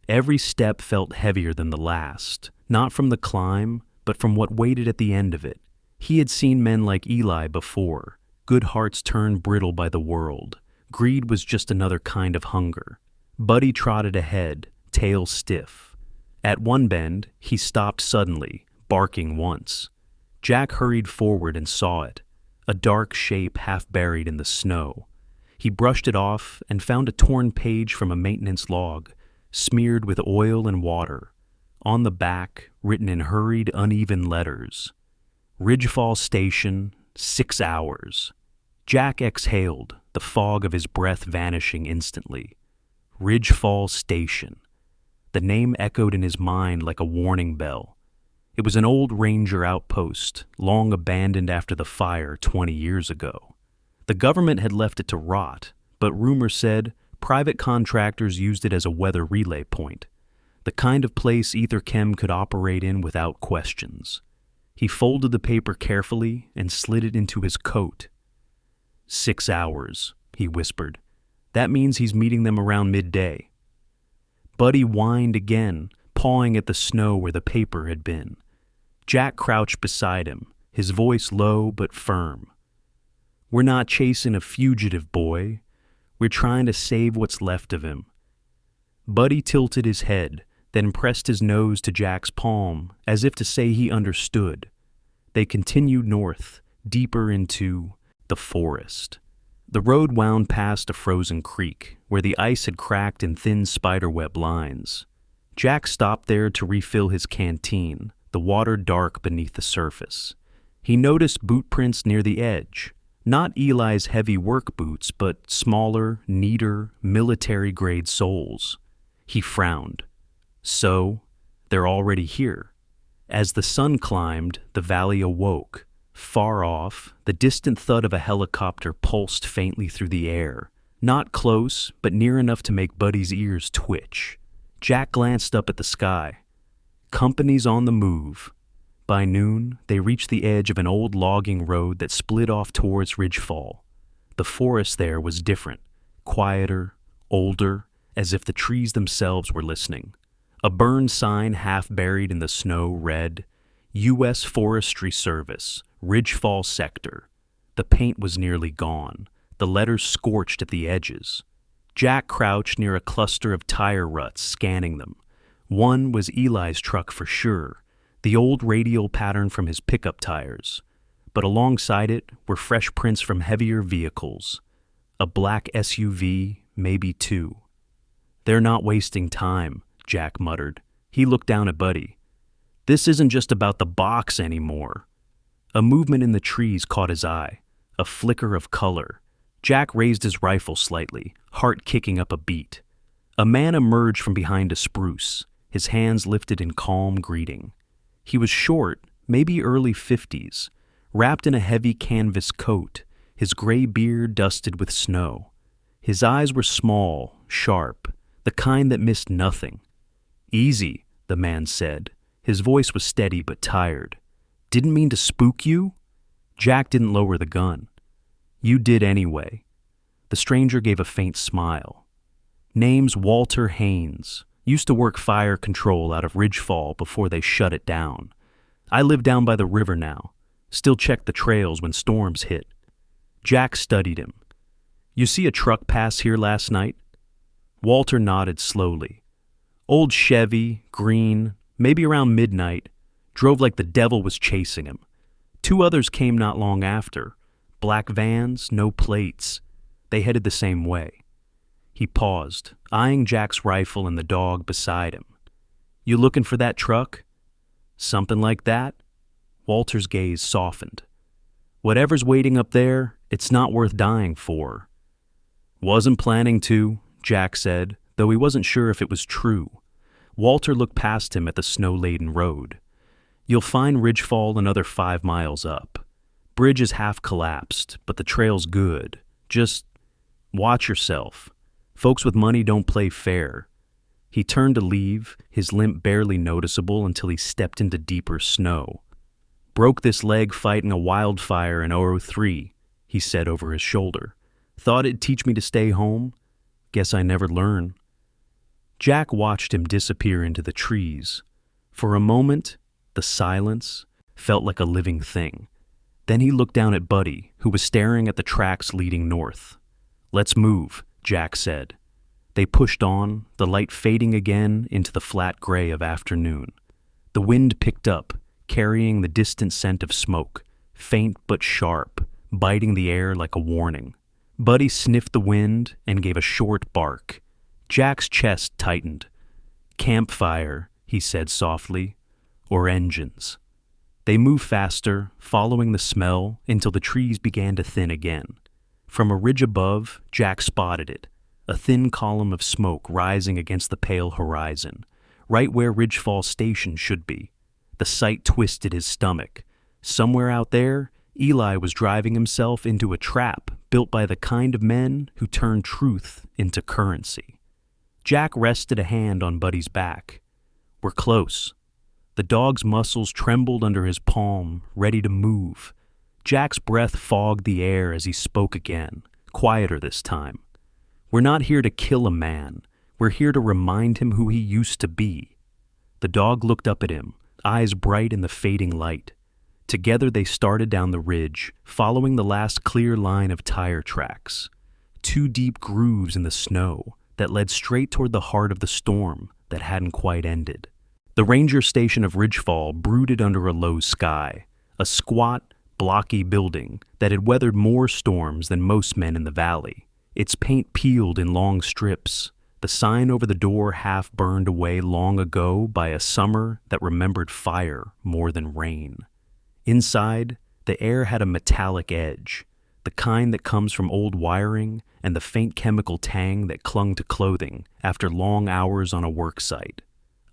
Every step felt heavier than the last, not from the climb, but from what waited at the end of it. He had seen men like Eli before, good hearts turned brittle by the world. Greed was just another kind of hunger. Buddy trotted ahead, tail stiff. At one bend, he stopped suddenly, barking once. Jack hurried forward and saw it, a dark shape half buried in the snow. He brushed it off and found a torn page from a maintenance log, smeared with oil and water. On the back, written in hurried, uneven letters, Ridgefall Station, 6 hours. Jack exhaled, the fog of his breath vanishing instantly. Ridgefall Station. The name echoed in his mind like a warning bell. It was an old ranger outpost, long abandoned after the fire 20 years ago. The government had left it to rot, but rumor said private contractors used it as a weather relay point, the kind of place Etherchem could operate in without questions. He folded the paper carefully and slid it into his coat. 6 hours, he whispered. That means he's meeting them around midday. Buddy whined again, pawing at the snow where the paper had been. Jack crouched beside him, his voice low but firm. We're not chasing a fugitive, boy. We're trying to save what's left of him. Buddy tilted his head, then pressed his nose to Jack's palm, as if to say he understood. They continued north, deeper into the forest. The road wound past a frozen creek, where the ice had cracked in thin spiderweb lines. Jack stopped there to refill his canteen, the water dark beneath the surface. He noticed boot prints near the edge. Not Eli's heavy work boots, but smaller, neater, military-grade soles. He frowned. So, they're already here. As the sun climbed, the valley awoke. Far off, the distant thud of a helicopter pulsed faintly through the air. Not close, but near enough to make Buddy's ears twitch. Jack glanced up at the sky. Companies on the move. By noon, they reached the edge of an old logging road that split off towards Ridgefall. The forest there was different, quieter, older, as if the trees themselves were listening. A burned sign half buried in the snow read, U.S. Forestry Service, Ridgefall Sector. The paint was nearly gone, the letters scorched at the edges. Jack crouched near a cluster of tire ruts, scanning them. One was Eli's truck for sure, the old radial pattern from his pickup tires. But alongside it were fresh prints from heavier vehicles. A black SUV, maybe 2. They're not wasting time, Jack muttered. He looked down at Buddy. This isn't just about the box anymore. A movement in the trees caught his eye, a flicker of color. Jack raised his rifle slightly, heart kicking up a beat. A man emerged from behind a spruce, his hands lifted in calm greeting. He was short, maybe early 50s, wrapped in a heavy canvas coat, his gray beard dusted with snow. His eyes were small, sharp, the kind that missed nothing. Easy, the man said. His voice was steady but tired. Didn't mean to spook you? Jack didn't lower the gun. You did anyway. The stranger gave a faint smile. Name's Walter Haynes. Used to work fire control out of Ridgefall before they shut it down. I live down by the river now. Still check the trails when storms hit. Jack studied him. You see a truck pass here last night? Walter nodded slowly. Old Chevy, green, maybe around midnight, drove like the devil was chasing him. 2 others came not long after. Black vans, no plates. They headed the same way. He paused, eyeing Jack's rifle and the dog beside him. You looking for that truck? Something like that? Walter's gaze softened. Whatever's waiting up there, it's not worth dying for. Wasn't planning to, Jack said, though he wasn't sure if it was true. Walter looked past him at the snow-laden road. You'll find Ridgefall another 5 miles up. Bridge is half collapsed, but the trail's good. Just watch yourself. Folks with money don't play fair. He turned to leave, his limp barely noticeable until he stepped into deeper snow. Broke this leg fighting a wildfire in '03, he said over his shoulder. Thought it'd teach me to stay home? Guess I never learn. Jack watched him disappear into the trees. For a moment, the silence felt like a living thing. Then he looked down at Buddy, who was staring at the tracks leading north. Let's move, Jack said. They pushed on, the light fading again into the flat gray of afternoon. The wind picked up, carrying the distant scent of smoke, faint but sharp, biting the air like a warning. Buddy sniffed the wind and gave a short bark. Jack's chest tightened. Campfire, he said softly, or engines. They moved faster, following the smell until the trees began to thin again. From a ridge above, Jack spotted it, a thin column of smoke rising against the pale horizon, right where Ridgefall Station should be. The sight twisted his stomach. Somewhere out there, Eli was driving himself into a trap built by the kind of men who turn truth into currency. Jack rested a hand on Buddy's back. We're close. The dog's muscles trembled under his palm, ready to move. Jack's breath fogged the air as he spoke again, quieter this time. We're not here to kill a man. We're here to remind him who he used to be. The dog looked up at him, eyes bright in the fading light. Together they started down the ridge, following the last clear line of tire tracks. 2 deep grooves in the snow that led straight toward the heart of the storm that hadn't quite ended. The ranger station of Ridgefall brooded under a low sky, a squat, blocky building that had weathered more storms than most men in the valley. Its paint peeled in long strips, the sign over the door half burned away long ago by a summer that remembered fire more than rain. Inside, the air had a metallic edge, the kind that comes from old wiring and the faint chemical tang that clung to clothing after long hours on a work site.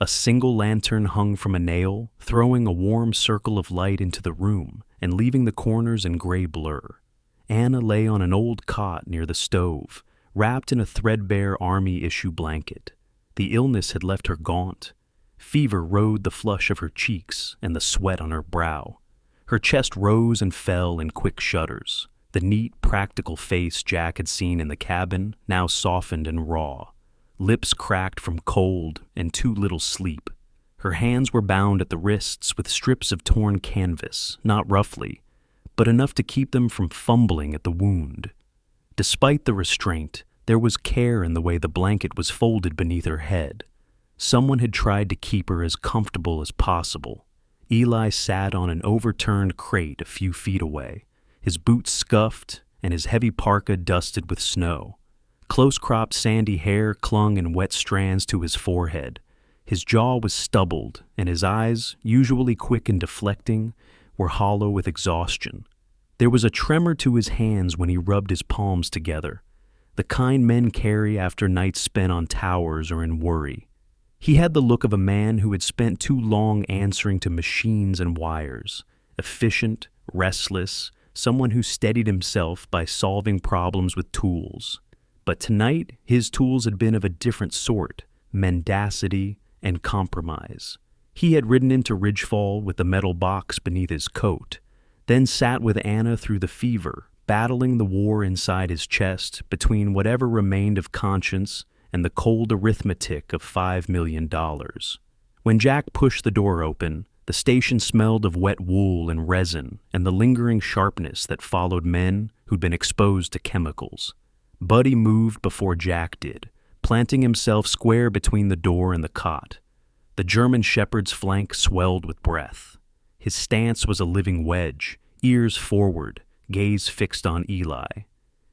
A single lantern hung from a nail, throwing a warm circle of light into the room and leaving the corners in gray blur. Anna lay on an old cot near the stove, wrapped in a threadbare army-issue blanket. The illness had left her gaunt. Fever rode the flush of her cheeks and the sweat on her brow. Her chest rose and fell in quick shudders. The neat, practical face Jack had seen in the cabin now softened and raw. Lips cracked from cold and too little sleep. Her hands were bound at the wrists with strips of torn canvas, not roughly, but enough to keep them from fumbling at the wound. Despite the restraint, there was care in the way the blanket was folded beneath her head. Someone had tried to keep her as comfortable as possible. Eli sat on an overturned crate a few feet away, his boots scuffed and his heavy parka dusted with snow. Close-cropped sandy hair clung in wet strands to his forehead. His jaw was stubbled, and his eyes, usually quick and deflecting, were hollow with exhaustion. There was a tremor to his hands when he rubbed his palms together, the kind men carry after nights spent on towers or in worry. He had the look of a man who had spent too long answering to machines and wires, efficient, restless, someone who steadied himself by solving problems with tools. But tonight, his tools had been of a different sort, mendacity and compromise. He had ridden into Ridgefall with the metal box beneath his coat, then sat with Anna through the fever, battling the war inside his chest between whatever remained of conscience and the cold arithmetic of $5 million. When Jack pushed the door open, the station smelled of wet wool and resin and the lingering sharpness that followed men who'd been exposed to chemicals. Buddy moved before Jack did, planting himself square between the door and the cot. The German shepherd's flank swelled with breath. His stance was a living wedge, ears forward, gaze fixed on Eli.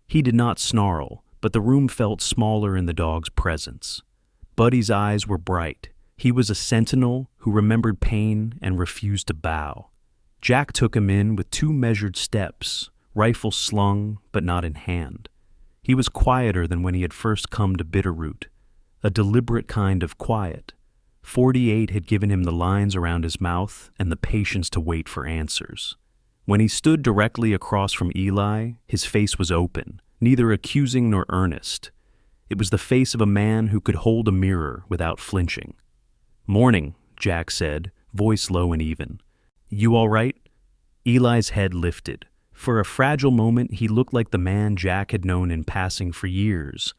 He did not snarl, but the room felt smaller in the dog's presence. Buddy's eyes were bright. He was a sentinel who remembered pain and refused to bow. Jack took him in with 2 measured steps, rifle slung but not in hand. He was quieter than when he had first come to Bitterroot, a deliberate kind of quiet. 48 had given him the lines around his mouth and the patience to wait for answers. When he stood directly across from Eli, his face was open, neither accusing nor earnest. It was the face of a man who could hold a mirror without flinching. "Morning," Jack said, voice low and even. "You all right?" Eli's head lifted. For a fragile moment, he looked like the man Jack had known in passing for years,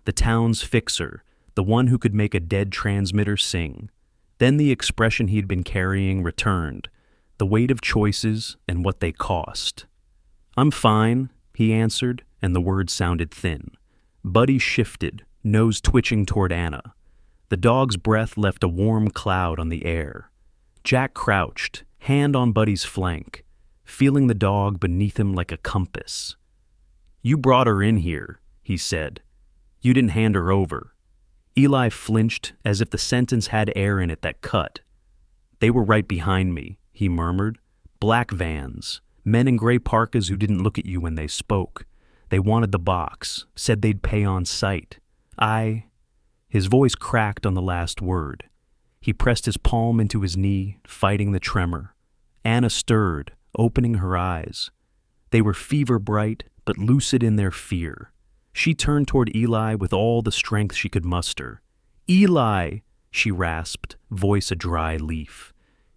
the town's fixer, the one who could make a dead transmitter sing. Then the expression he had been carrying returned, the weight of choices and what they cost. "I'm fine," he answered, and the words sounded thin. Buddy shifted, nose twitching toward Anna. The dog's breath left a warm cloud on the air. Jack crouched, hand on Buddy's flank, feeling the dog beneath him like a compass. "You brought her in here," he said. "You didn't hand her over." Eli flinched as if the sentence had air in it that cut. "They were right behind me," he murmured. "Black vans, men in gray parkas who didn't look at you when they spoke. They wanted the box, said they'd pay on sight. His voice cracked on the last word. He pressed his palm into his knee, fighting the tremor. Anna stirred, opening her eyes. They were fever-bright, but lucid in their fear. She turned toward Eli with all the strength she could muster. "Eli!" she rasped, voice a dry leaf.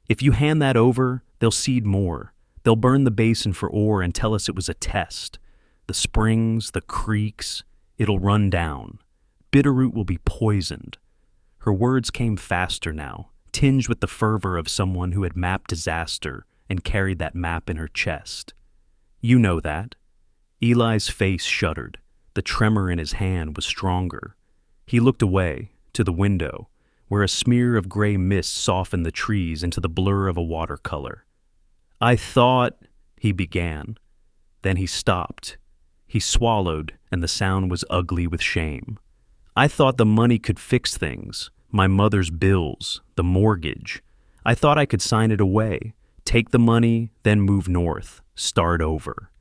"If you hand that over, they'll seed more. They'll burn the basin for ore and tell us it was a test. The springs, the creeks, it'll run down. Bitterroot will be poisoned." Her words came faster now, tinged with the fervor of someone who had mapped disaster and carried that map in her chest. "You know that." Eli's face shuddered. The tremor in his hand was stronger. He looked away, to the window, where a smear of gray mist softened the trees into the blur of a watercolor. "I thought," he began. Then he stopped. He swallowed, and the sound was ugly with shame. "I thought the money could fix things, my mother's bills, the mortgage. I thought I could sign it away, take the money, then move north, start over."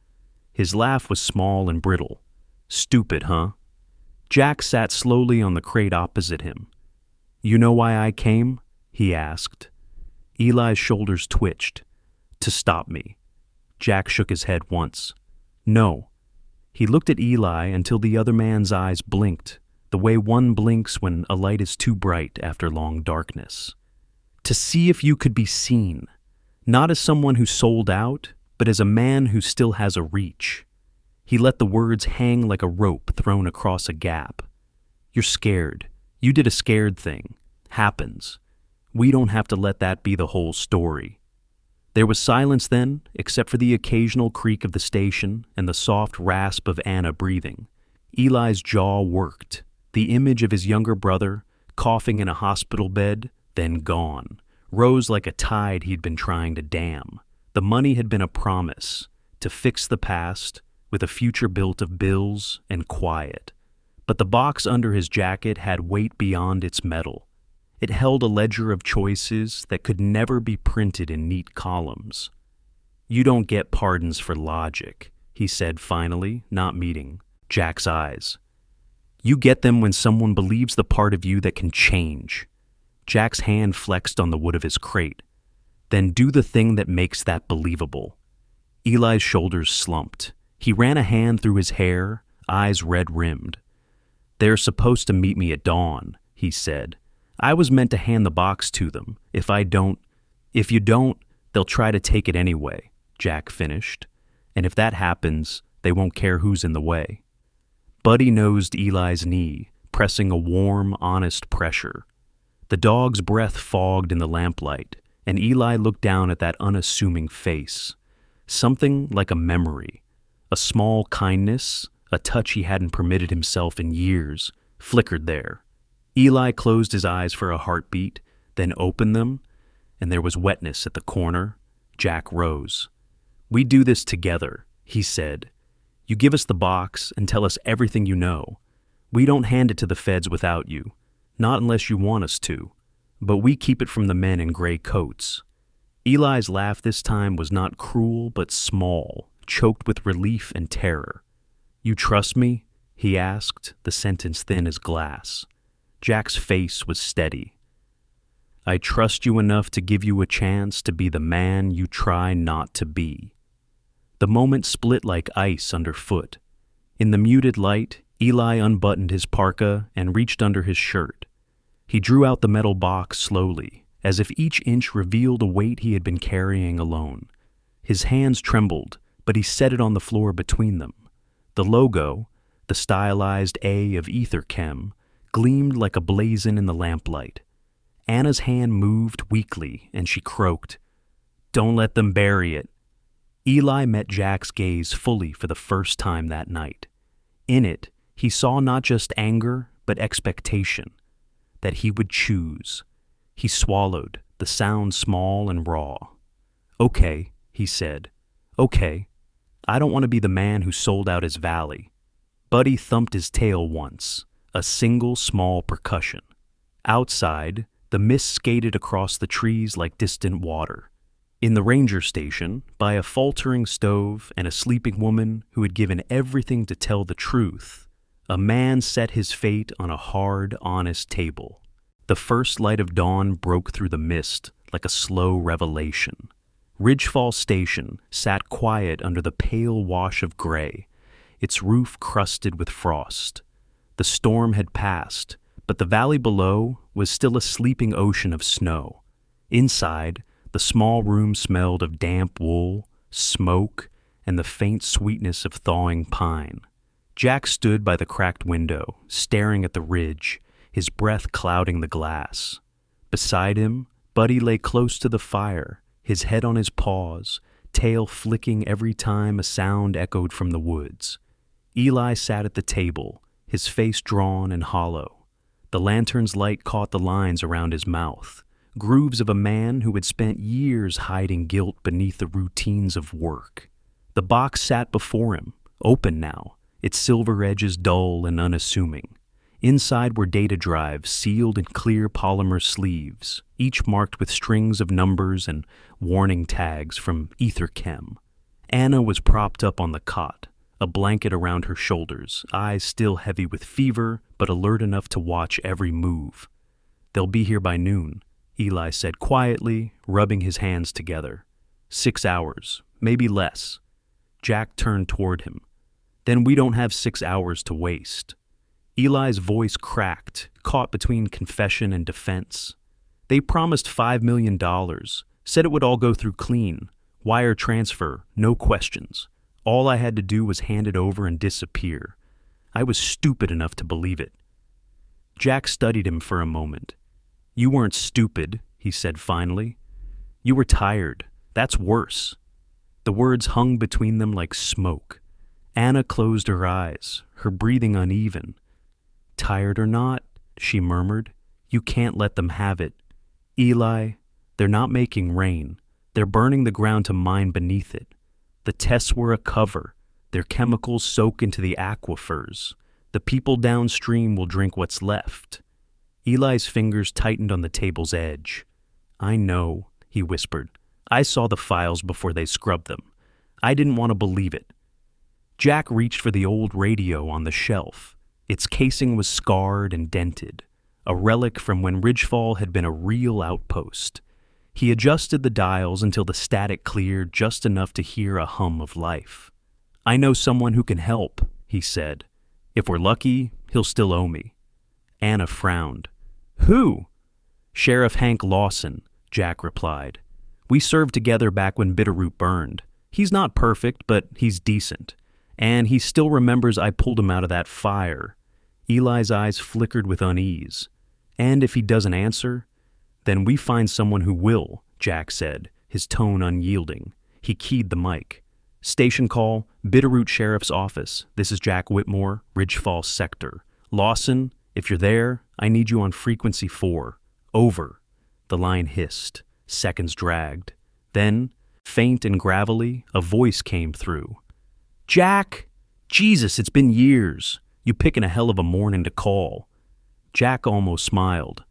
His laugh was small and brittle. "Stupid, huh?" Jack sat slowly on the crate opposite him. "You know why I came?" he asked. Eli's shoulders twitched. "To stop me." Jack shook his head once. "No." He looked at Eli until the other man's eyes blinked, the way one blinks when a light is too bright after long darkness. "To see if you could be seen, not as someone who sold out, but as a man who still has a reach." He let the words hang like a rope thrown across a gap. "You're scared. You did a scared thing. Happens. We don't have to let that be the whole story." There was silence then, except for the occasional creak of the station and the soft rasp of Anna breathing. Eli's jaw worked. The image of his younger brother, coughing in a hospital bed, then gone, rose like a tide he'd been trying to dam. The money had been a promise, to fix the past, with a future built of bills and quiet. But the box under his jacket had weight beyond its metal. It held a ledger of choices that could never be printed in neat columns. "You don't get pardons for logic," he said finally, not meeting Jack's eyes. "You get them when someone believes the part of you that can change." Jack's hand flexed on the wood of his crate. "Then do the thing that makes that believable." Eli's shoulders slumped. He ran a hand through his hair, eyes red-rimmed. "They're supposed to meet me at dawn," he said. "I was meant to hand the box to them. If you don't, they'll try to take it anyway," Jack finished. "And if that happens, they won't care who's in the way." Buddy nosed Eli's knee, pressing a warm, honest pressure. The dog's breath fogged in the lamplight, and Eli looked down at that unassuming face. Something like a memory, a small kindness, a touch he hadn't permitted himself in years, flickered there. Eli closed his eyes for a heartbeat, then opened them, and there was wetness at the corner. Jack rose. "We do this together," he said. "You give us the box and tell us everything you know. We don't hand it to the feds without you, not unless you want us to, but we keep it from the men in gray coats." Eli's laugh this time was not cruel but small, choked with relief and terror. "You trust me?" he asked, the sentence thin as glass. Jack's face was steady. "I trust you enough to give you a chance to be the man you try not to be." The moment split like ice underfoot. In the muted light, Eli unbuttoned his parka and reached under his shirt. He drew out the metal box slowly, as if each inch revealed a weight he had been carrying alone. His hands trembled, but he set it on the floor between them. The logo, the stylized A of Etherchem, gleamed like a blazon in the lamplight. Anna's hand moved weakly, and she croaked, "Don't let them bury it." Eli met Jack's gaze fully for the first time that night. In it, he saw not just anger, but expectation. That he would choose. He swallowed, the sound small and raw. "Okay," he said. "Okay. I don't want to be the man who sold out his valley." Buddy thumped his tail once, a single small percussion. Outside, the mist skated across the trees like distant water. In the ranger station, by a faltering stove and a sleeping woman who had given everything to tell the truth, a man set his fate on a hard, honest table. The first light of dawn broke through the mist like a slow revelation. Ridgefall Station sat quiet under the pale wash of gray, its roof crusted with frost. The storm had passed, but the valley below was still a sleeping ocean of snow. Inside, the small room smelled of damp wool, smoke, and the faint sweetness of thawing pine. Jack stood by the cracked window, staring at the ridge, his breath clouding the glass. Beside him, Buddy lay close to the fire, his head on his paws, tail flicking every time a sound echoed from the woods. Eli sat at the table, his face drawn and hollow. The lantern's light caught the lines around his mouth, grooves of a man who had spent years hiding guilt beneath the routines of work. The box sat before him, open now, its silver edges dull and unassuming. Inside were data drives sealed in clear polymer sleeves, each marked with strings of numbers and warning tags from Etherchem. Anna was propped up on the cot, a blanket around her shoulders, eyes still heavy with fever, but alert enough to watch every move. "They'll be here by noon," Eli said quietly, rubbing his hands together. 6 hours, maybe less. Jack turned toward him. "Then we don't have 6 hours to waste." Eli's voice cracked, caught between confession and defense. "They promised $5 million, said it would all go through clean, wire transfer, no questions. All I had to do was hand it over and disappear. I was stupid enough to believe it." Jack studied him for a moment. "You weren't stupid," he said finally. "You were tired. That's worse." The words hung between them like smoke. Anna closed her eyes, her breathing uneven. "Tired or not," she murmured, "you can't let them have it. Eli, they're not making rain. They're burning the ground to mine beneath it. The tests were a cover. Their chemicals soak into the aquifers. The people downstream will drink what's left." Eli's fingers tightened on the table's edge. "I know," he whispered. "I saw the files before they scrubbed them. I didn't want to believe it." Jack reached for the old radio on the shelf. Its casing was scarred and dented, a relic from when Ridgefall had been a real outpost. He adjusted the dials until the static cleared just enough to hear a hum of life. "I know someone who can help," he said. "If we're lucky, he'll still owe me." Anna frowned. "Who?" "Sheriff Hank Lawson," Jack replied. "We served together back when Bitterroot burned. He's not perfect, but he's decent. And he still remembers I pulled him out of that fire." Eli's eyes flickered with unease. "And if he doesn't answer, then we find someone who will," Jack said, his tone unyielding. He keyed the mic. "Station call, Bitterroot Sheriff's Office. This is Jack Whitmore, Ridgefall Sector. Lawson, if you're there, I need you on frequency 4. Over." The line hissed. Seconds dragged. Then, faint and gravelly, a voice came through. "Jack! Jesus, it's been years. You picking a hell of a morning to call." Jack almost smiled.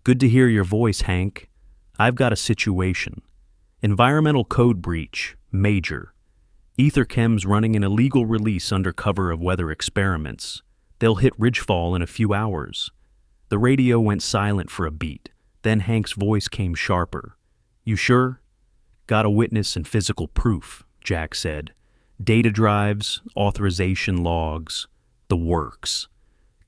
"Good to hear your voice, Hank. I've got a situation." Environmental code breach, major. Etherchem's running an illegal release under cover of weather experiments. They'll hit Ridgefall in a few hours. The radio went silent for a beat. Then Hank's voice came sharper. You sure? Got a witness and physical proof, Jack said. Data drives, authorization logs, the works.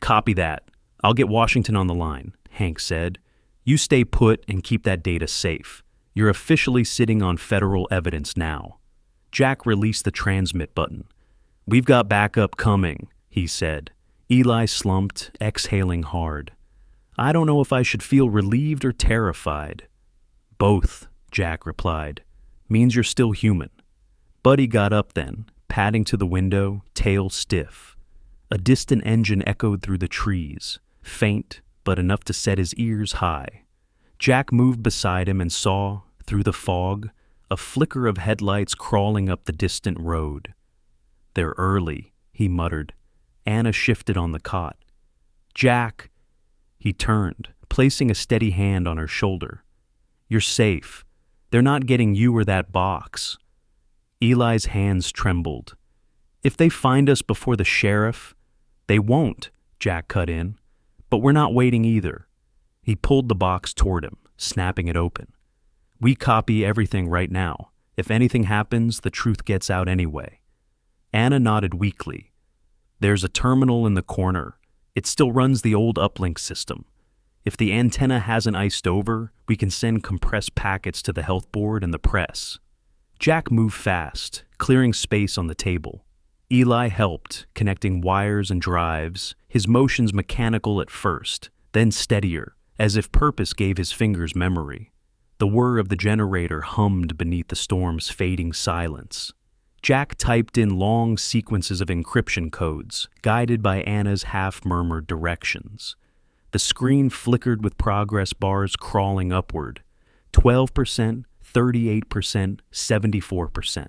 Copy that. I'll get Washington on the line, Hank said. You stay put and keep that data safe. You're officially sitting on federal evidence now. Jack released the transmit button. We've got backup coming, he said. Eli slumped, exhaling hard. I don't know if I should feel relieved or terrified. Both, Jack replied. Means you're still human. Buddy got up then, padding to the window, tail stiff. A distant engine echoed through the trees, faint, but enough to set his ears high. Jack moved beside him and saw, through the fog, a flicker of headlights crawling up the distant road. They're early, he muttered. Anna shifted on the cot. Jack! He turned, placing a steady hand on her shoulder. You're safe. They're not getting you or that box. Eli's hands trembled. If they find us before the sheriff, they won't, Jack cut in. But we're not waiting either. He pulled the box toward him, snapping it open. We copy everything right now. If anything happens, the truth gets out anyway. Anna nodded weakly. There's a terminal in the corner. It still runs the old uplink system. If the antenna hasn't iced over, we can send compressed packets to the health board and the press. Jack moved fast, clearing space on the table. Eli helped, connecting wires and drives, his motions mechanical at first, then steadier, as if purpose gave his fingers memory. The whir of the generator hummed beneath the storm's fading silence. Jack typed in long sequences of encryption codes, guided by Anna's half-murmured directions. The screen flickered with progress bars crawling upward. 12%, 38%, 74%.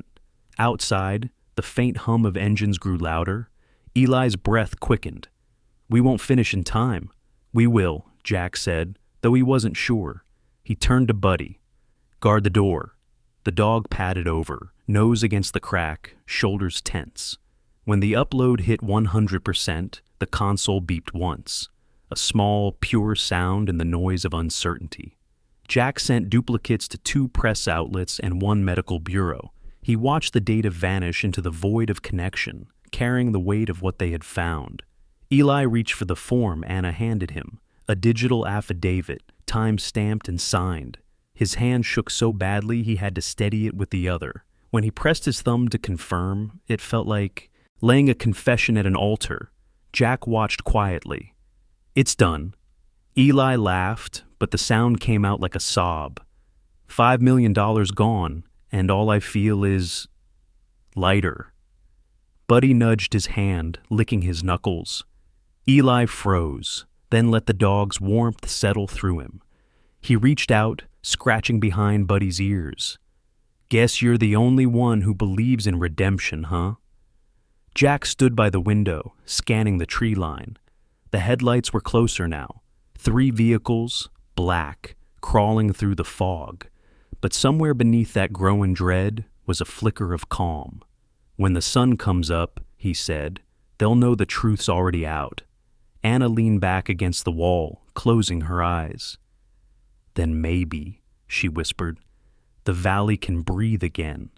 Outside, the faint hum of engines grew louder. Eli's breath quickened. We won't finish in time. We will, Jack said, though he wasn't sure. He turned to Buddy. Guard the door. The dog padded over, nose against the crack, shoulders tense. When the upload hit 100%, the console beeped once. A small, pure sound in the noise of uncertainty. Jack sent duplicates to 2 press outlets and 1 medical bureau. He watched the data vanish into the void of connection, carrying the weight of what they had found. Eli reached for the form Anna handed him, a digital affidavit, time-stamped and signed. His hand shook so badly he had to steady it with the other. When he pressed his thumb to confirm, it felt like laying a confession at an altar. Jack watched quietly. It's done. Eli laughed, but the sound came out like a sob. $5 million gone, and all I feel is lighter. Buddy nudged his hand, licking his knuckles. Eli froze, then let the dog's warmth settle through him. He reached out, scratching behind Buddy's ears. Guess you're the only one who believes in redemption, huh? Jack stood by the window, scanning the tree line. The headlights were closer now. 3 vehicles, black, crawling through the fog. But somewhere beneath that growing dread was a flicker of calm. When the sun comes up, he said, they'll know the truth's already out. Anna leaned back against the wall, closing her eyes. Then maybe, she whispered, the valley can breathe again.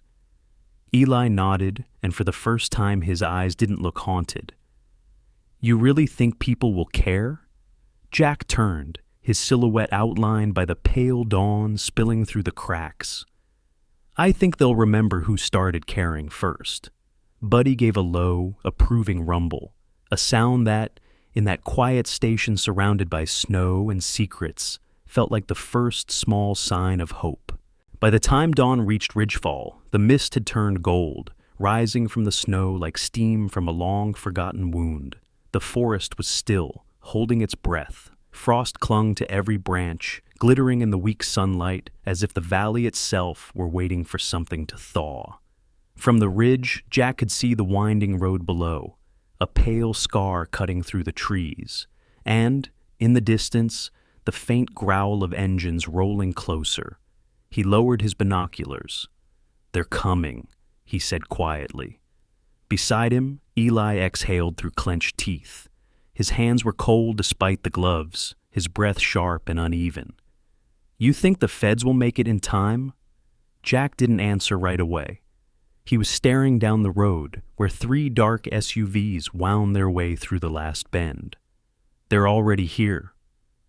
Eli nodded, and for the first time his eyes didn't look haunted. You really think people will care? Jack turned, his silhouette outlined by the pale dawn spilling through the cracks. I think they'll remember who started caring first. Buddy gave a low, approving rumble, a sound that, in that quiet station surrounded by snow and secrets, felt like the first small sign of hope. By the time dawn reached Ridgefall, the mist had turned gold, rising from the snow like steam from a long-forgotten wound. The forest was still, holding its breath. Frost clung to every branch, glittering in the weak sunlight as if the valley itself were waiting for something to thaw. From the ridge, Jack could see the winding road below, a pale scar cutting through the trees, and, in the distance, the faint growl of engines rolling closer. He lowered his binoculars. "They're coming," he said quietly. Beside him, Eli exhaled through clenched teeth. His hands were cold despite the gloves, his breath sharp and uneven. "You think the feds will make it in time?" Jack didn't answer right away. He was staring down the road where 3 dark SUVs wound their way through the last bend. "They're already here."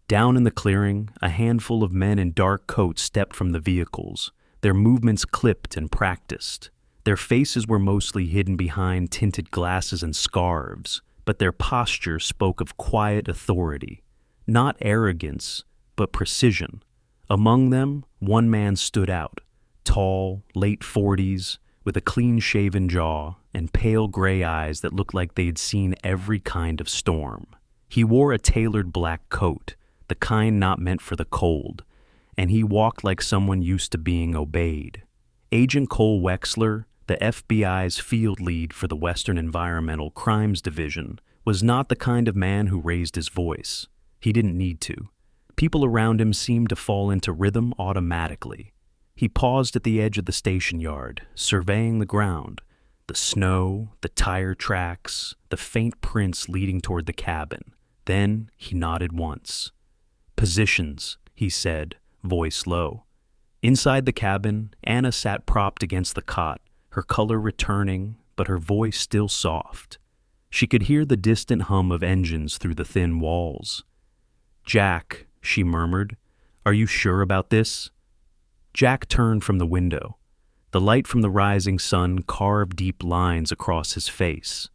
Down in the clearing, a handful of men in dark coats stepped from the vehicles, their movements clipped and practiced. Their faces were mostly hidden behind tinted glasses and scarves, but their posture spoke of quiet authority, not arrogance, but precision. Among them, one man stood out, tall, late 40s, with a clean-shaven jaw and pale gray eyes that looked like they'd seen every kind of storm. He wore a tailored black coat, the kind not meant for the cold, and he walked like someone used to being obeyed. Agent Cole Wexler, the FBI's field lead for the Western Environmental Crimes Division, was not the kind of man who raised his voice. He didn't need to. People around him seemed to fall into rhythm automatically. He paused at the edge of the station yard, surveying the ground, the snow, the tire tracks, the faint prints leading toward the cabin. Then he nodded once. "Positions," he said, voice low. Inside the cabin, Anna sat propped against the cot, her color returning, but her voice still soft. She could hear the distant hum of engines through the thin walls. "Jack," she murmured, "are you sure about this?" Jack turned from the window. The light from the rising sun carved deep lines across his face,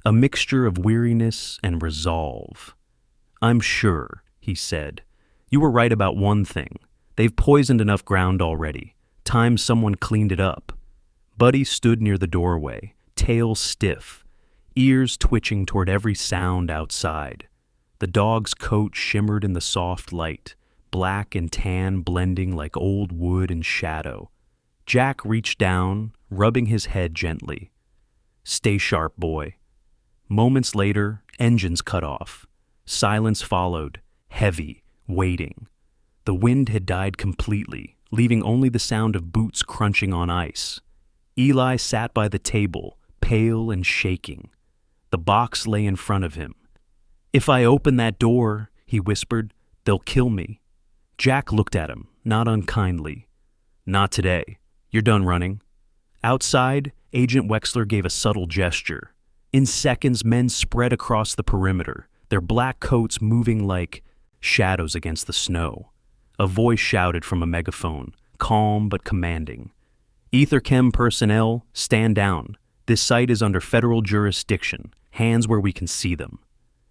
a mixture of weariness and resolve. "I'm sure," he said. "You were right about one thing. They've poisoned enough ground already. Time someone cleaned it up." Buddy stood near the doorway, tail stiff, ears twitching toward every sound outside. The dog's coat shimmered in the soft light, black and tan blending like old wood and shadow. Jack reached down, rubbing his head gently. "Stay sharp, boy." Moments later, engines cut off. Silence followed, heavy, waiting. The wind had died completely, leaving only the sound of boots crunching on ice. Eli sat by the table, pale and shaking. The box lay in front of him. "If I open that door," he whispered, "they'll kill me." Jack looked at him, not unkindly. "Not today. You're done running." Outside, Agent Wexler gave a subtle gesture. In seconds, men spread across the perimeter, their black coats moving like shadows against the snow. A voice shouted from a megaphone, calm but commanding. "Etherchem personnel, stand down. This site is under federal jurisdiction. Hands where we can see them."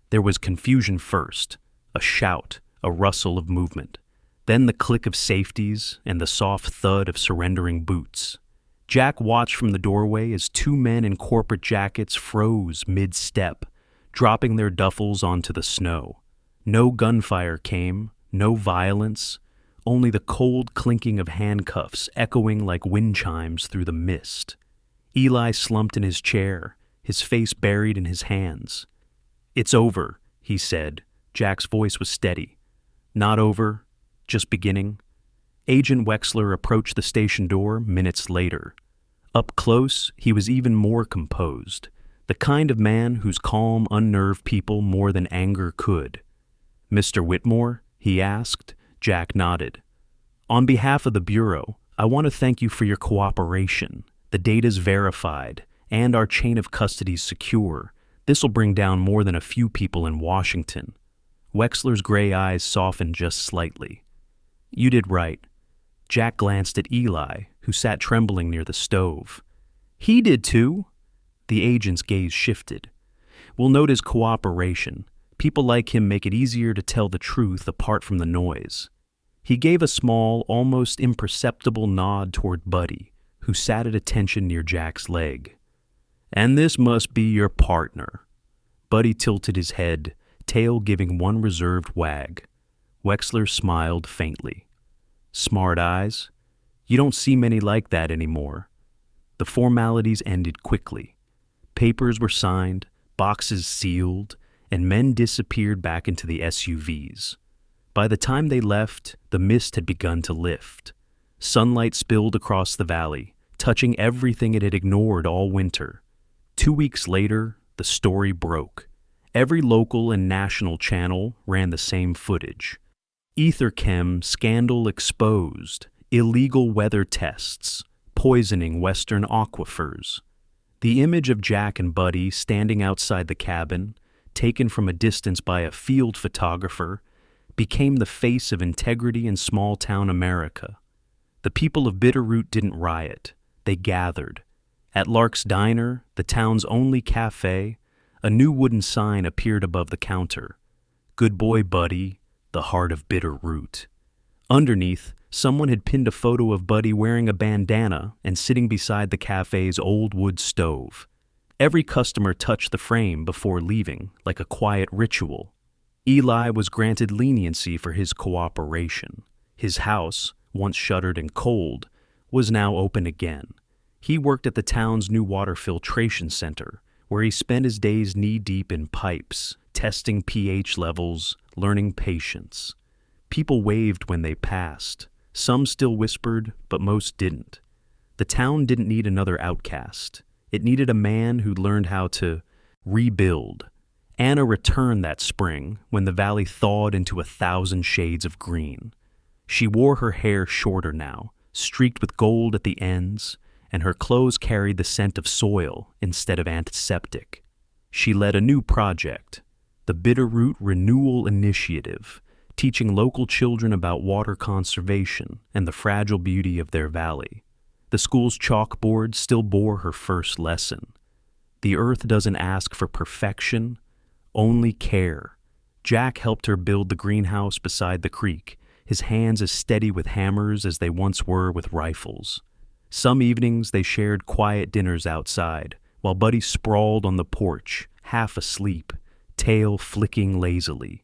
There was confusion first, a shout, a rustle of movement. Then the click of safeties and the soft thud of surrendering boots. Jack watched from the doorway as 2 men in corporate jackets froze mid-step, dropping their duffels onto the snow. No gunfire came, no violence, only the cold clinking of handcuffs echoing like wind chimes through the mist. Eli slumped in his chair, his face buried in his hands. "It's over," he said. Jack's voice was steady. "Not over, just beginning." Agent Wexler approached the station door minutes later. Up close, he was even more composed, the kind of man whose calm unnerved people more than anger could. "Mr. Whitmore?" he asked. Jack nodded. "On behalf of the Bureau, I want to thank you for your cooperation. The data's verified, and our chain of custody's secure. This'll bring down more than a few people in Washington." Wexler's gray eyes softened just slightly. "You did right." Jack glanced at Eli, who sat trembling near the stove. "He did too." The agent's gaze shifted. "We'll note his cooperation. People like him make it easier to tell the truth apart from the noise." He gave a small, almost imperceptible nod toward Buddy, who sat at attention near Jack's leg. "And this must be your partner." Buddy tilted his head, tail giving one reserved wag. Wexler smiled faintly. "Smart eyes. You don't see many like that anymore." The formalities ended quickly. Papers were signed, boxes sealed, and men disappeared back into the SUVs. By the time they left, the mist had begun to lift. Sunlight spilled across the valley, touching everything it had ignored all winter. 2 weeks later, the story broke. Every local and national channel ran the same footage. Etherchem scandal exposed, illegal weather tests, poisoning Western aquifers. The image of Jack and Buddy standing outside the cabin, taken from a distance by a field photographer, became the face of integrity in small-town America. The people of Bitterroot didn't riot. They gathered. At Lark's Diner, the town's only cafe, a new wooden sign appeared above the counter. "Good boy, Buddy, the heart of Bitterroot." Underneath, someone had pinned a photo of Buddy wearing a bandana and sitting beside the cafe's old wood stove. Every customer touched the frame before leaving, like a quiet ritual. Eli was granted leniency for his cooperation. His house, once shuttered and cold, was now open again. He worked at the town's new water filtration center, where he spent his days knee-deep in pipes, testing pH levels, learning patience. People waved when they passed. Some still whispered, but most didn't. The town didn't need another outcast. It needed a man who'd learned how to rebuild. Anna returned that spring when the valley thawed into 1,000 shades of green. She wore her hair shorter now, streaked with gold at the ends, and her clothes carried the scent of soil instead of antiseptic. She led a new project, the Bitterroot Renewal Initiative, teaching local children about water conservation and the fragile beauty of their valley. The school's chalkboard still bore her first lesson. The earth doesn't ask for perfection, only care. Jack helped her build the greenhouse beside the creek, his hands as steady with hammers as they once were with rifles. Some evenings they shared quiet dinners outside, while Buddy sprawled on the porch, half asleep, tail flicking lazily.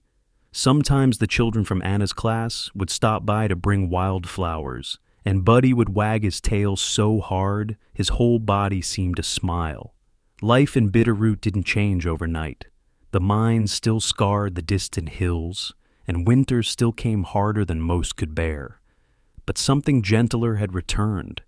Sometimes the children from Anna's class would stop by to bring wildflowers, and Buddy would wag his tail so hard his whole body seemed to smile. Life in Bitterroot didn't change overnight. The mines still scarred the distant hills, and winters still came harder than most could bear. But something gentler had returned,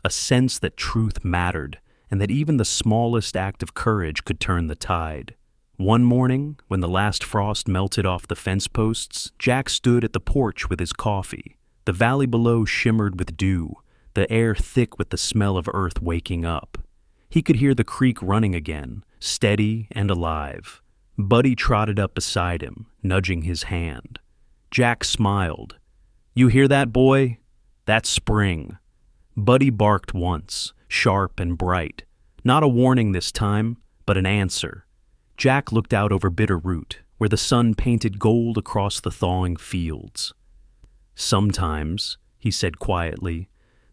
a sense that truth mattered, and that even the smallest act of courage could turn the tide. One morning, when the last frost melted off the fence posts, Jack stood at the porch with his coffee. The valley below shimmered with dew, the air thick with the smell of earth waking up. He could hear the creek running again, steady and alive. Buddy trotted up beside him, nudging his hand. Jack smiled. "You hear that, boy? That's spring." Buddy barked once, sharp and bright. Not a warning this time, but an answer. Jack looked out over Bitterroot, where the sun painted gold across the thawing fields. "Sometimes," he said quietly,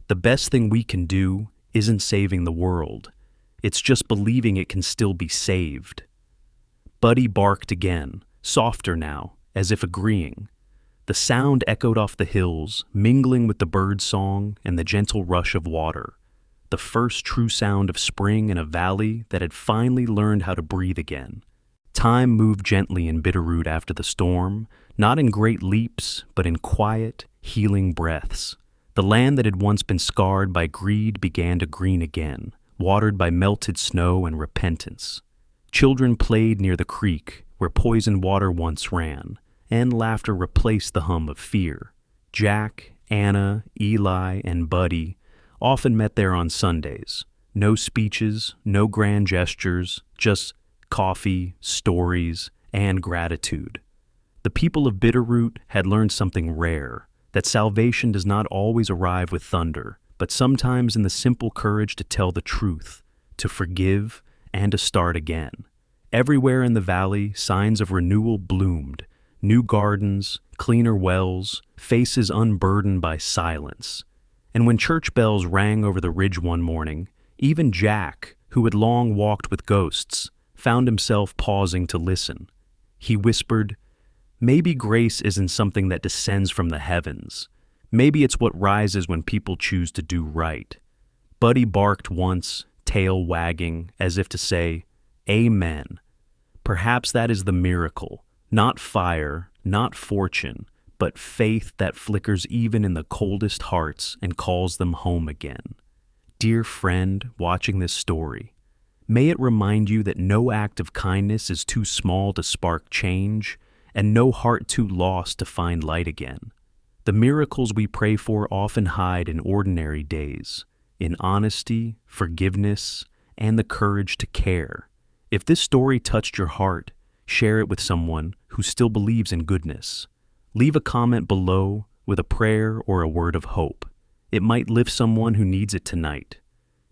"the best thing we can do isn't saving the world. It's just believing it can still be saved." Buddy barked again, softer now, as if agreeing. The sound echoed off the hills, mingling with the bird song and the gentle rush of water. The first true sound of spring in a valley that had finally learned how to breathe again. Time moved gently in Bitterroot after the storm, not in great leaps, but in quiet, healing breaths. The land that had once been scarred by greed began to green again, watered by melted snow and repentance. Children played near the creek, where poisoned water once ran, and laughter replaced the hum of fear. Jack, Anna, Eli, and Buddy often met there on Sundays. No speeches, no grand gestures, just coffee, stories, and gratitude. The people of Bitterroot had learned something rare, that salvation does not always arrive with thunder, but sometimes in the simple courage to tell the truth, to forgive, and to start again. Everywhere in the valley, signs of renewal bloomed, new gardens, cleaner wells, faces unburdened by silence. And when church bells rang over the ridge one morning, even Jack, who had long walked with ghosts, found himself pausing to listen. He whispered, "Maybe grace isn't something that descends from the heavens. Maybe it's what rises when people choose to do right." Buddy barked once, tail wagging, as if to say, "Amen." Perhaps that is the miracle, not fire, not fortune, but faith that flickers even in the coldest hearts and calls them home again. Dear friend watching this story, may it remind you that no act of kindness is too small to spark change, and no heart too lost to find light again. The miracles we pray for often hide in ordinary days, in honesty, forgiveness, and the courage to care. If this story touched your heart, share it with someone who still believes in goodness. Leave a comment below with a prayer or a word of hope. It might lift someone who needs it tonight.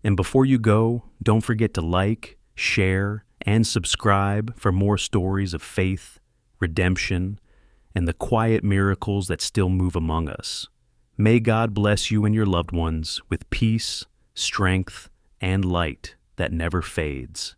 And before you go, don't forget to like, share, and subscribe for more stories of faith, redemption, and the quiet miracles that still move among us. May God bless you and your loved ones with peace, strength, and light that never fades.